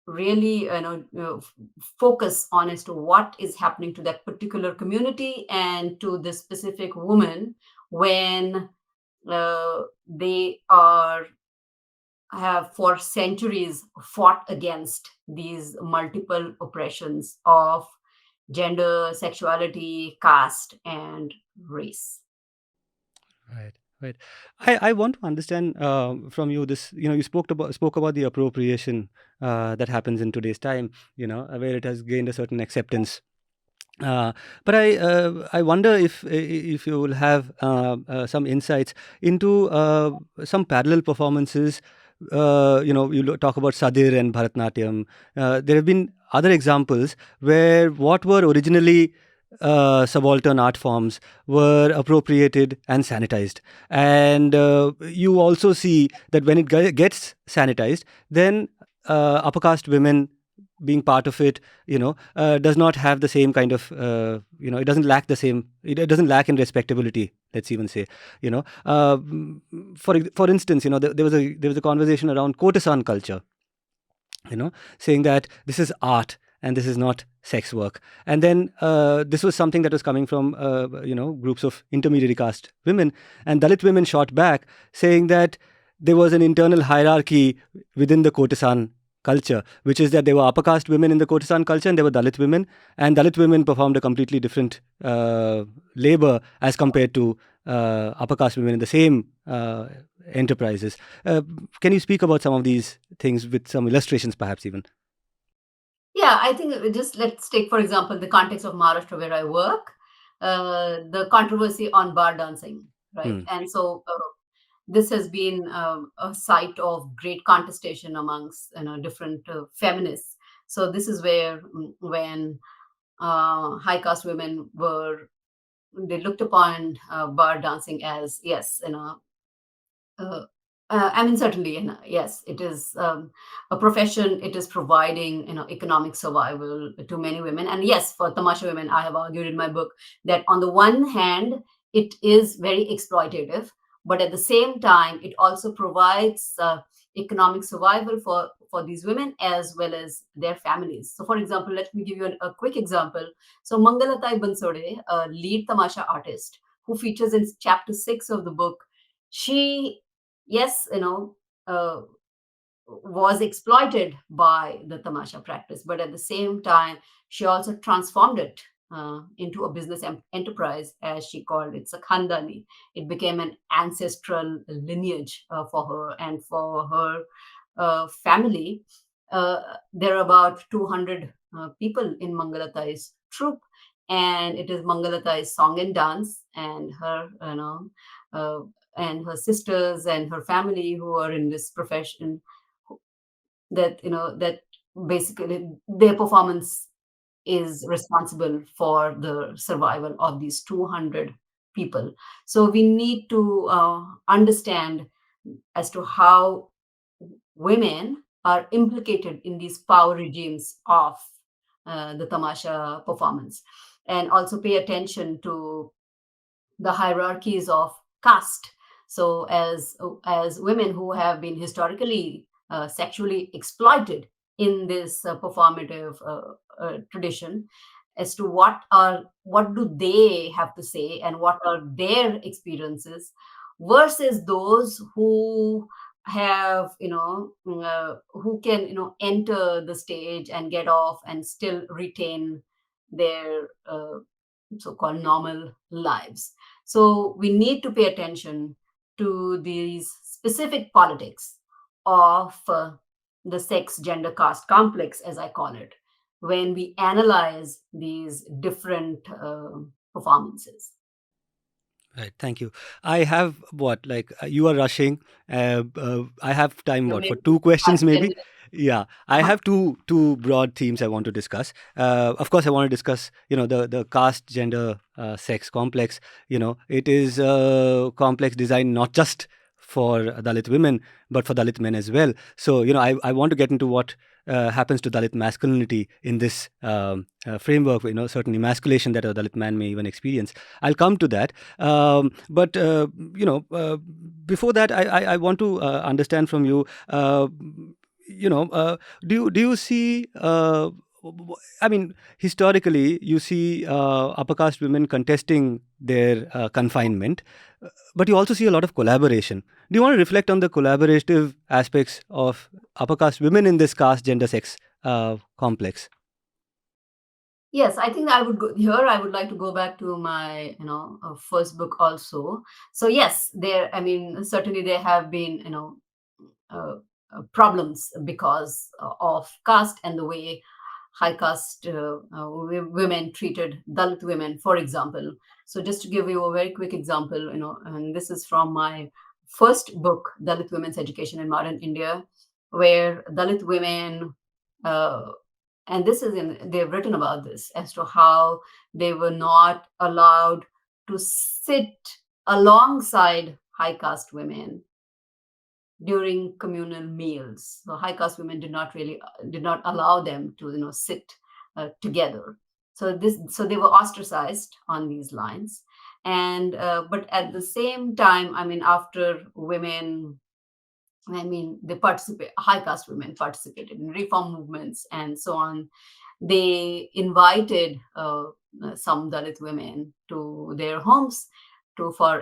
really, focus on as to what is happening to that particular community and to the specific woman when they are have for centuries fought against these multiple oppressions of gender, sexuality, caste, and race. Right, right. I want to understand from you this. You spoke about the appropriation that happens in today's time. Where it has gained a certain acceptance. But I wonder if you will have some insights into some parallel performances. Talk about Sadir and Bharatnatyam. There have been other examples where what were originally subaltern art forms were appropriated and sanitized. And you also see that when it gets sanitized, then upper caste women being part of it, does not have the same kind of, it doesn't lack the same, it doesn't lack in respectability. Let's even say, for instance, there was a conversation around courtesan culture, saying that this is art and this is not sex work. And then this was something that was coming from, groups of intermediary caste women. And Dalit women shot back saying that there was an internal hierarchy within the courtesan culture, which is that there were upper caste women in the courtesan culture and there were Dalit women. And Dalit women performed a completely different labor as compared to upper caste women in the same enterprises. Can you speak about some of these things with some illustrations, perhaps even? Yeah, I think just let's take, for example, the context of Maharashtra where I work, the controversy on bar dancing, right? And so this has been a site of great contestation amongst, different feminists. So this is where when high caste women were, they looked upon bar dancing as, yes, uh, I mean, certainly, yes, it is a profession. It is providing, economic survival to many women. And yes, for Tamasha women, I have argued in my book that on the one hand, it is very exploitative, but at the same time, it also provides economic survival for these women as well as their families. So, for example, let me give you a quick example. So, Mangalatai Bansode, a lead Tamasha artist who features in chapter 6 of the book, she, yes, uh, was exploited by the tamasha practice, but at the same time she also transformed it into a business enterprise, as she called it, Sakhandani. It became an ancestral lineage for her and for her family. There are about 200 people in Mangalatai's troupe, and it is Mangalatai's song and dance, and her, uh, and her sisters and her family who are in this profession, that basically their performance is responsible for the survival of these 200 people. So we need to understand as to how women are implicated in these power regimes of the tamasha performance, and also pay attention to the hierarchies of caste. So as women who have been historically sexually exploited in this performative tradition, as to what do they have to say and what are their experiences versus those who have who can enter the stage and get off and still retain their so-called normal lives. So we need to pay attention to these specific politics of the sex gender caste complex, as I call it, when we analyze these different performances. Right. Thank you. I have you are rushing. I have time, So for maybe two questions, 5 10 maybe? minutes. Yeah. I have two broad themes I want to discuss. Of course, I want to discuss, the caste, gender, sex complex. It is a complex designed not just for Dalit women, but for Dalit men as well. So, I want to get into what happens to Dalit masculinity in this framework, certain emasculation that a Dalit man may even experience. I'll come to that. But before that, I want to understand from you. Do you see? I mean, historically, you see upper caste women contesting their confinement, but you also see a lot of collaboration. Do you want to reflect on the collaborative aspects of upper caste women in this caste, gender, sex complex? Yes, I think I would go here. I would like to go back to my, first book also. So yes, there. I mean, certainly there have been, uh, problems because of caste and the way high caste women treated Dalit women, for example. So just to give you a very quick example, and this is from my first book, Dalit Women's Education in Modern India, where Dalit women, uh, and this is they've written about this as to how they were not allowed to sit alongside high caste women during communal meals. So high caste women did not allow them to sit together. So they were ostracized on these lines, and but at the same time, I mean, after women, I mean, high caste women participated in reform movements and so on. They invited some Dalit women to their homes for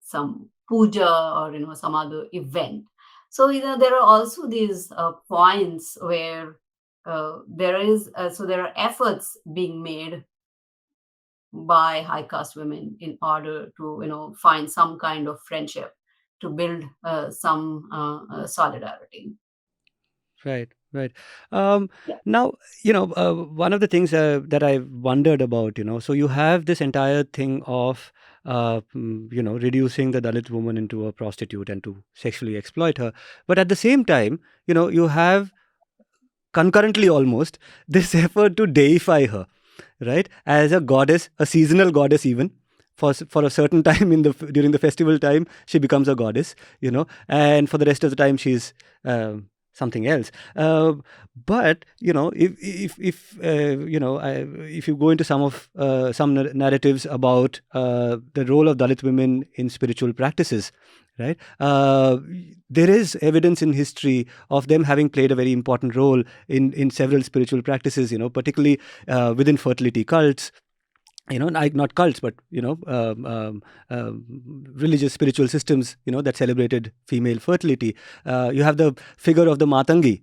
some puja or some other event. So there are also these points where there are efforts being made by high caste women in order to find some kind of friendship to build some solidarity. Right, right. Yeah. Now, one of the things that I wondered about, so you have this entire thing of, reducing the Dalit woman into a prostitute and to sexually exploit her. But at the same time, you have concurrently almost this effort to deify her, right, as a goddess, a seasonal goddess even. For a certain time during the festival time, she becomes a goddess, and for the rest of the time she's something else. But if you go into some narratives about the role of Dalit women in spiritual practices, right? There is evidence in history of them having played a very important role in several spiritual practices, particularly within fertility cults, not cults, but religious spiritual systems, that celebrated female fertility. You have the figure of the Matangi,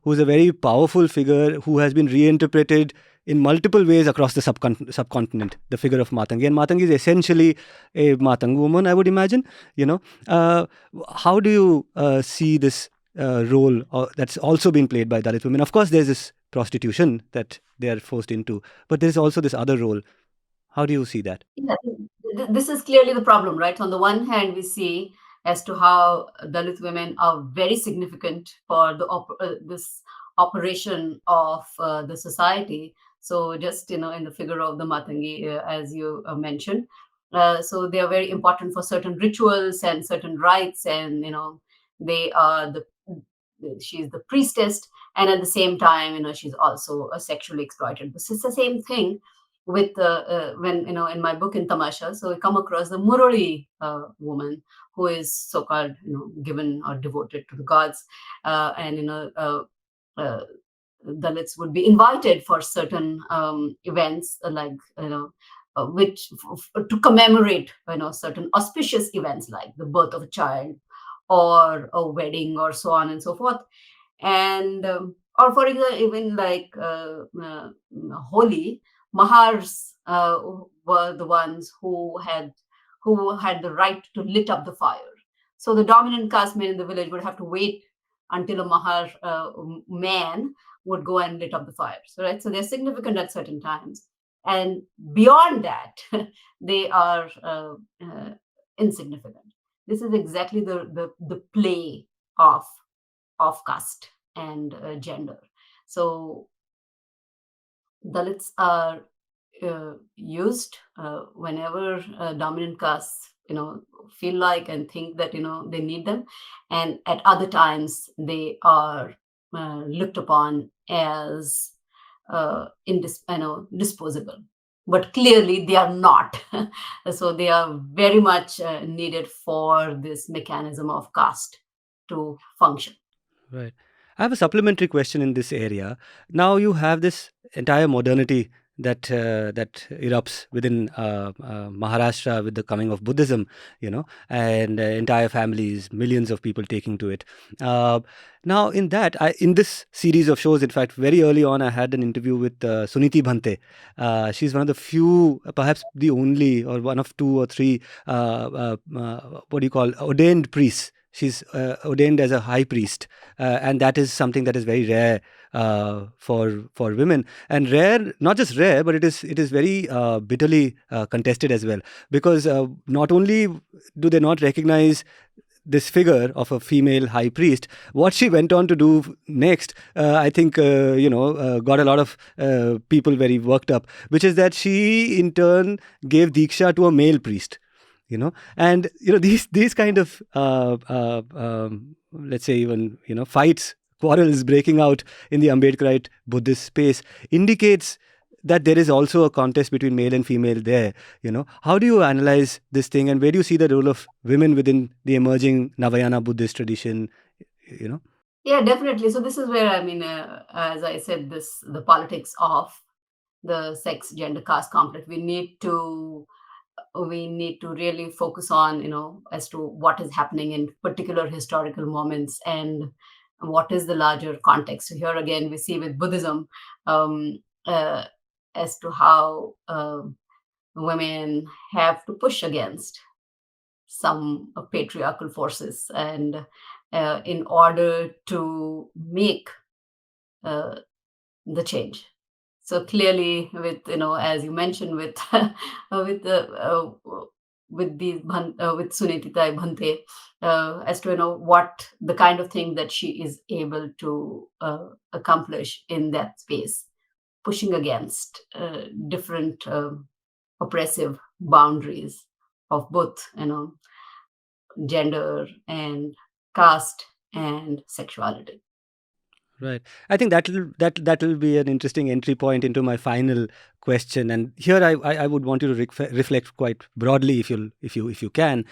who's a very powerful figure who has been reinterpreted in multiple ways across the subcontinent. The figure of Matangi, and Matangi is essentially a Matang woman, I would imagine. How do you see this role that's also been played by Dalit women. Of course, there's this prostitution that they are forced into, but there's also this other role. How do you see that? Yeah, this is clearly the problem, right? On the one hand, we see as to how Dalit women are very significant for this operation of the society. So just, in the figure of the Matangi, as you mentioned, so they are very important for certain rituals and certain rites, and they are she's the priestess, and at the same time, she's also sexually exploited. This is the same thing with when in my book in Tamasha. So we come across the Murali woman who is so-called given or devoted to the gods, and Dalits would be invited for certain events, like which to commemorate certain auspicious events like the birth of a child or a wedding or so on and so forth. And or for example, even like Holi, Mahars were the ones who had the right to lit up the fire. So the dominant caste men in the village would have to wait until a Mahar man would go and lit up the fire. So they're significant at certain times, and beyond that, they are insignificant. This is exactly the play of caste and gender. So Dalits are used whenever dominant castes feel like and think that they need them, and at other times they are looked upon as disposable. But clearly they are not. So they are very much needed for this mechanism of caste to function. Right. I have a supplementary question in this area. Now you have this entire modernity that erupts within Maharashtra with the coming of Buddhism, and entire families, millions of people taking to it. Now, in this series of shows, in fact, very early on, I had an interview with Suniti Bhante. She's one of the few, perhaps the only, or one of two or three, ordained priests. She's ordained as a high priest, and that is something that is very rare for women, and rare, not just rare, but it is very bitterly contested as well, because not only do they not recognize this figure of a female high priest, what she went on to do next, I think, got a lot of people very worked up, which is that she in turn gave Diksha to a male priest. And these kind of let's say even fights, quarrels breaking out in the Ambedkarite Buddhist space indicates that there is also a contest between male and female there. How do you analyze this thing, and where do you see the role of women within the emerging Navayana Buddhist tradition? Yeah, definitely. So this is where, as I said, the politics of the sex, gender, caste conflict. We need to really focus on, as to what is happening in particular historical moments and what is the larger context. So here again, we see with Buddhism as to how women have to push against some patriarchal forces, and in order to make the change. So clearly, with as you mentioned, with with Suniti Bhante, as to what the kind of thing that she is able to accomplish in that space, pushing against different oppressive boundaries of both gender and caste and sexuality. Right. I think that'll be an interesting entry point into my final question. And here I would want you to reflect quite broadly, if you can.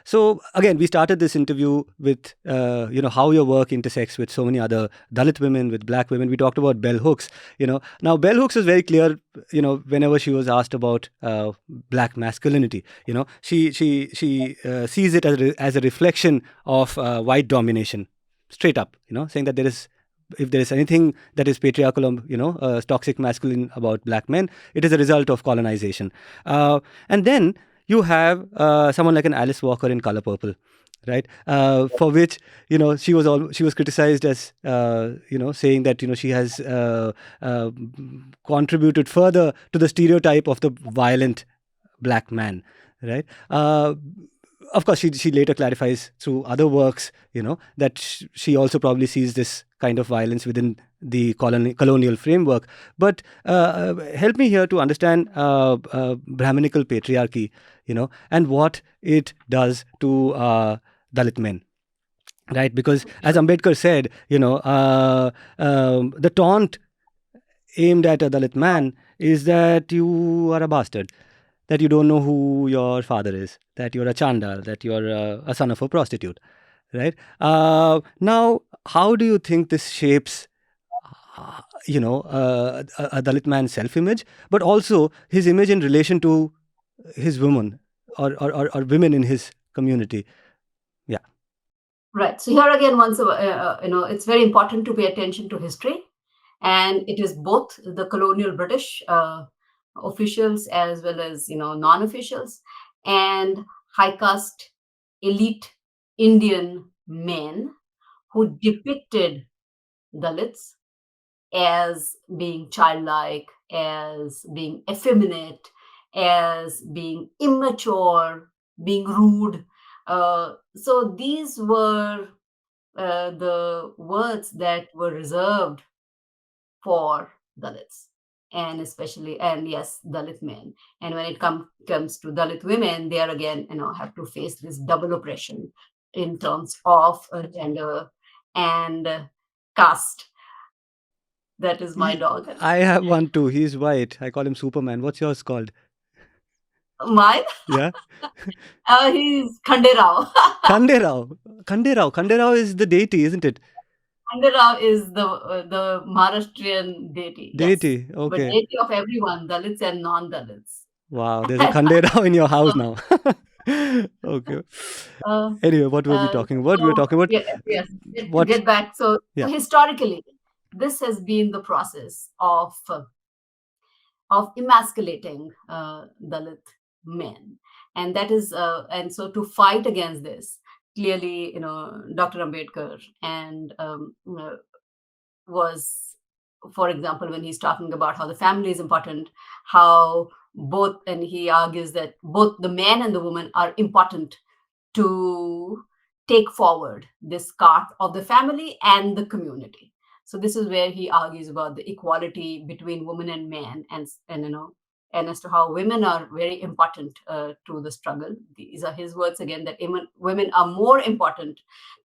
So again, we started this interview with how your work intersects with so many other Dalit women, with Black women. We talked about bell hooks. Now bell hooks is very clear. Whenever she was asked about Black masculinity, she sees it as a reflection of white domination, straight up. Saying that if there is anything that is patriarchal or toxic masculine about Black men, it is a result of colonization. And then you have someone like an Alice Walker in Color Purple, right? For which she was criticized as saying that she has uh, contributed further to the stereotype of the violent black man, right? Of course, she later clarifies through other works, that she also probably sees this kind of violence within the colonial framework. But help me here to understand Brahminical patriarchy, and what it does to Dalit men. Right, because as Ambedkar said, the taunt aimed at a Dalit man is that you are a bastard, that you don't know who your father is, that you're a chandal, that you're a son of a prostitute, right? Now, how do you think this shapes, a Dalit man's self-image, but also his image in relation to his woman or women in his community? Yeah. Right. So here again, it's very important to pay attention to history, and it is both the colonial British officials as well as non-officials and high caste elite Indian men who depicted Dalits as being childlike, as being effeminate, as being immature, being rude. So these were the words that were reserved for Dalits, and especially, and yes, Dalit men. And when it comes to Dalit women, they are again, have to face this double oppression in terms of gender and caste. That is my dog. I have one too. He's white. I call him Superman. What's yours called? Mine, Yeah. he's Khande Rao. Khanderao. Khanderao is the deity, isn't it? Khande Rao is the Maharashtrian deity, yes, Deity. but Okay. deity of everyone, Dalits and non-Dalits. Wow. There's a Khanderao in your house now. Okay. Uh, Anyway, what were we talking about? We were so talking about yes, to what? get back. So Yeah. historically, this has been the process of emasculating Dalit men, and that is and so to fight against this, clearly, Dr. Ambedkar and was, for example, when he's talking about how the family is important, how both, and he argues that both the man and the woman are important to take forward this cart of the family and the community. So this is where he argues about the equality between women and men, and as to how women are very important to the struggle. These are his words again, that women are more important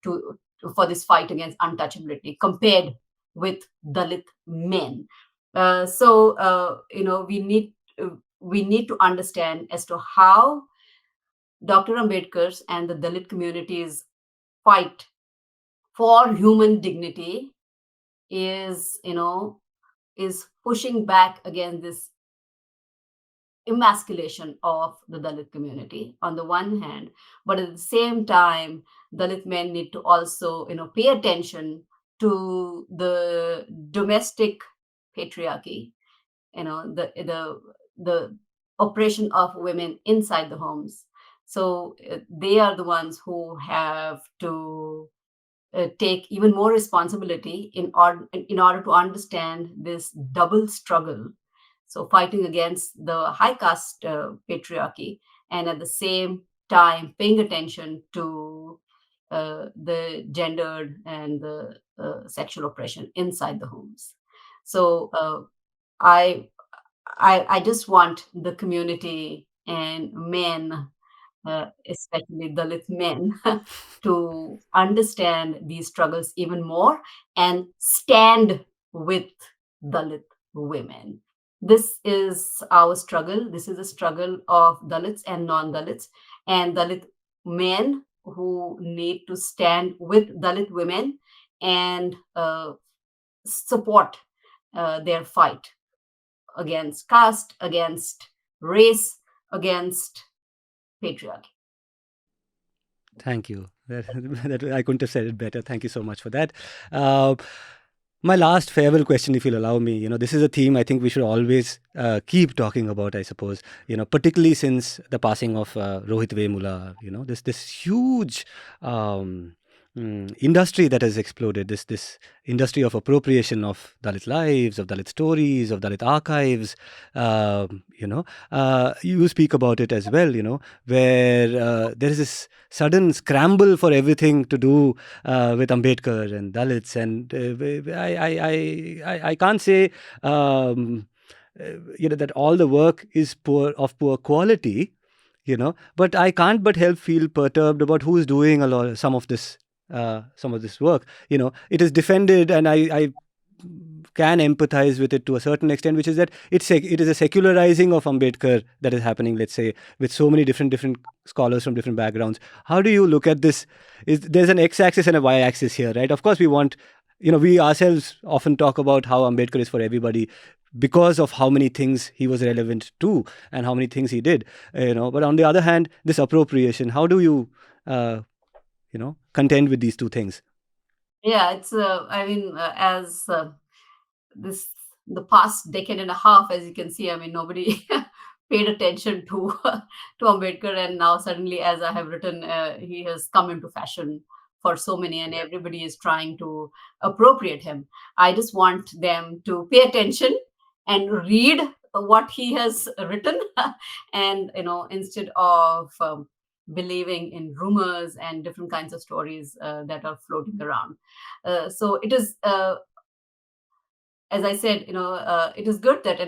to for this fight against untouchability compared with Dalit men. We need to understand as to how Dr. Ambedkar's and the Dalit community's fight for human dignity is, is pushing back against this emasculation of the Dalit community on the one hand, but at the same time, Dalit men need to also, pay attention to the domestic patriarchy, the oppression of women inside the homes. So they are the ones who have to take even more responsibility in order to understand this double struggle. So fighting against the high caste patriarchy, and at the same time paying attention to the gendered and the sexual oppression inside the homes. So I, I just want the community and men, especially Dalit men, to understand these struggles even more and stand with Dalit women. This is our struggle. This is a struggle of Dalits and non-Dalits, and Dalit men who need to stand with Dalit women and support their fight against caste, against race, against patriarchy. Thank you. I couldn't have said it better. Thank you so much for that. Uh, My last farewell question, if you'll allow me, this is a theme I think we should always keep talking about, I suppose, particularly since the passing of Rohit Vemula, this huge industry that has exploded, this industry of appropriation of Dalit lives, of Dalit stories, of Dalit archives. You speak about it as well, where there is this sudden scramble for everything to do with Ambedkar and Dalits, and I can't say that all the work is poor quality, but I can't but help feel perturbed about who is doing some of this work. It is defended, and I can empathize with it to a certain extent, which is that it is a secularizing of Ambedkar that is happening, let's say, with so many different scholars from different backgrounds. How do you look at this? There's an x-axis and a y-axis here, right? Of course, we ourselves often talk about how Ambedkar is for everybody because of how many things he was relevant to and how many things he did, but on the other hand, this appropriation, how do you contend with these two things? Yeah, it's as the past decade and a half, as you can see, nobody paid attention to Ambedkar, and now suddenly, as I have written, he has come into fashion for so many, and everybody is trying to appropriate him. I just want them to pay attention and read what he has written, and instead of believing in rumors and different kinds of stories that are floating around. So it is, as I said, it is good that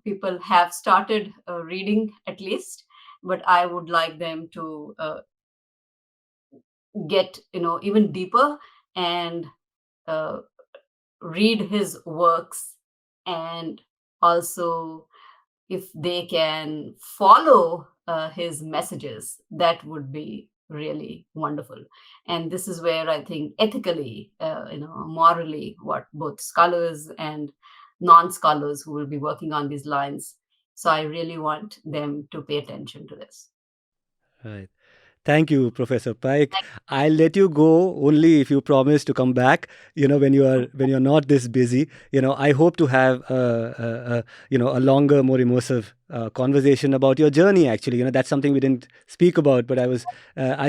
people have started reading at least, but I would like them to get even deeper and read his works, and also if they can follow his messages, that would be really wonderful. And this is where I think ethically, morally, what both scholars and non-scholars who will be working on these lines. So I really want them to pay attention to this. Right. Thank you, Professor Paik. I'll let you go only if you promise to come back, when you're not this busy. I hope to have a longer, more immersive conversation about your journey, actually. That's something we didn't speak about, but I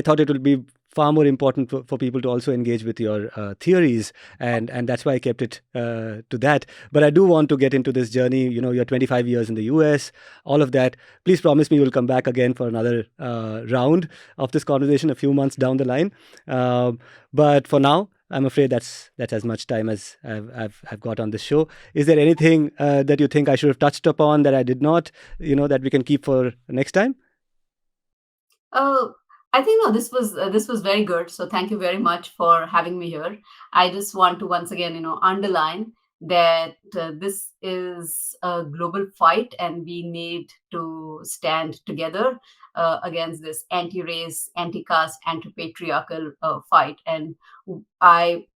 thought it would be far more important for people to also engage with your theories, and that's why I kept it to that. But I do want to get into this journey. You're 25 years in the US, all of that. Please promise me you'll come back again for another round of this conversation a few months down the line. But for now, I'm afraid that's as much time as I've got on this show. Is there anything that you think I should have touched upon that I did not, that we can keep for next time? I think no, this was very good. So thank you very much for having me here. I just want to once again, underline that this is a global fight, and we need to stand together against this anti-race, anti-caste, anti-patriarchal fight. And I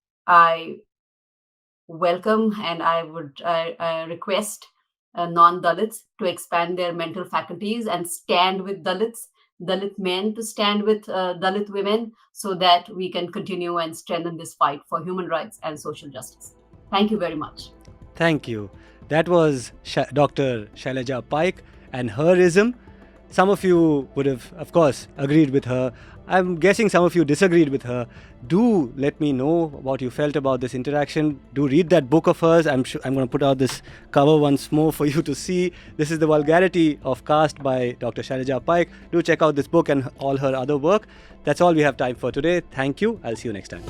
welcome, and I request non-Dalits to expand their mental faculties and stand with Dalits. Dalit men to stand with Dalit women, so that we can continue and strengthen this fight for human rights and social justice. Thank you very much. Thank you. That was Dr. Shailaja Paik and her ism. Some of you would have, of course, agreed with her. I'm guessing some of you disagreed with her. Do let me know what you felt about this interaction. Do read that book of hers. I'm going to put out this cover once more for you to see. This is The Vulgarity of Caste by Dr. Shailaja Paik. Do check out this book and all her other work. That's all we have time for today. Thank you. I'll see you next time.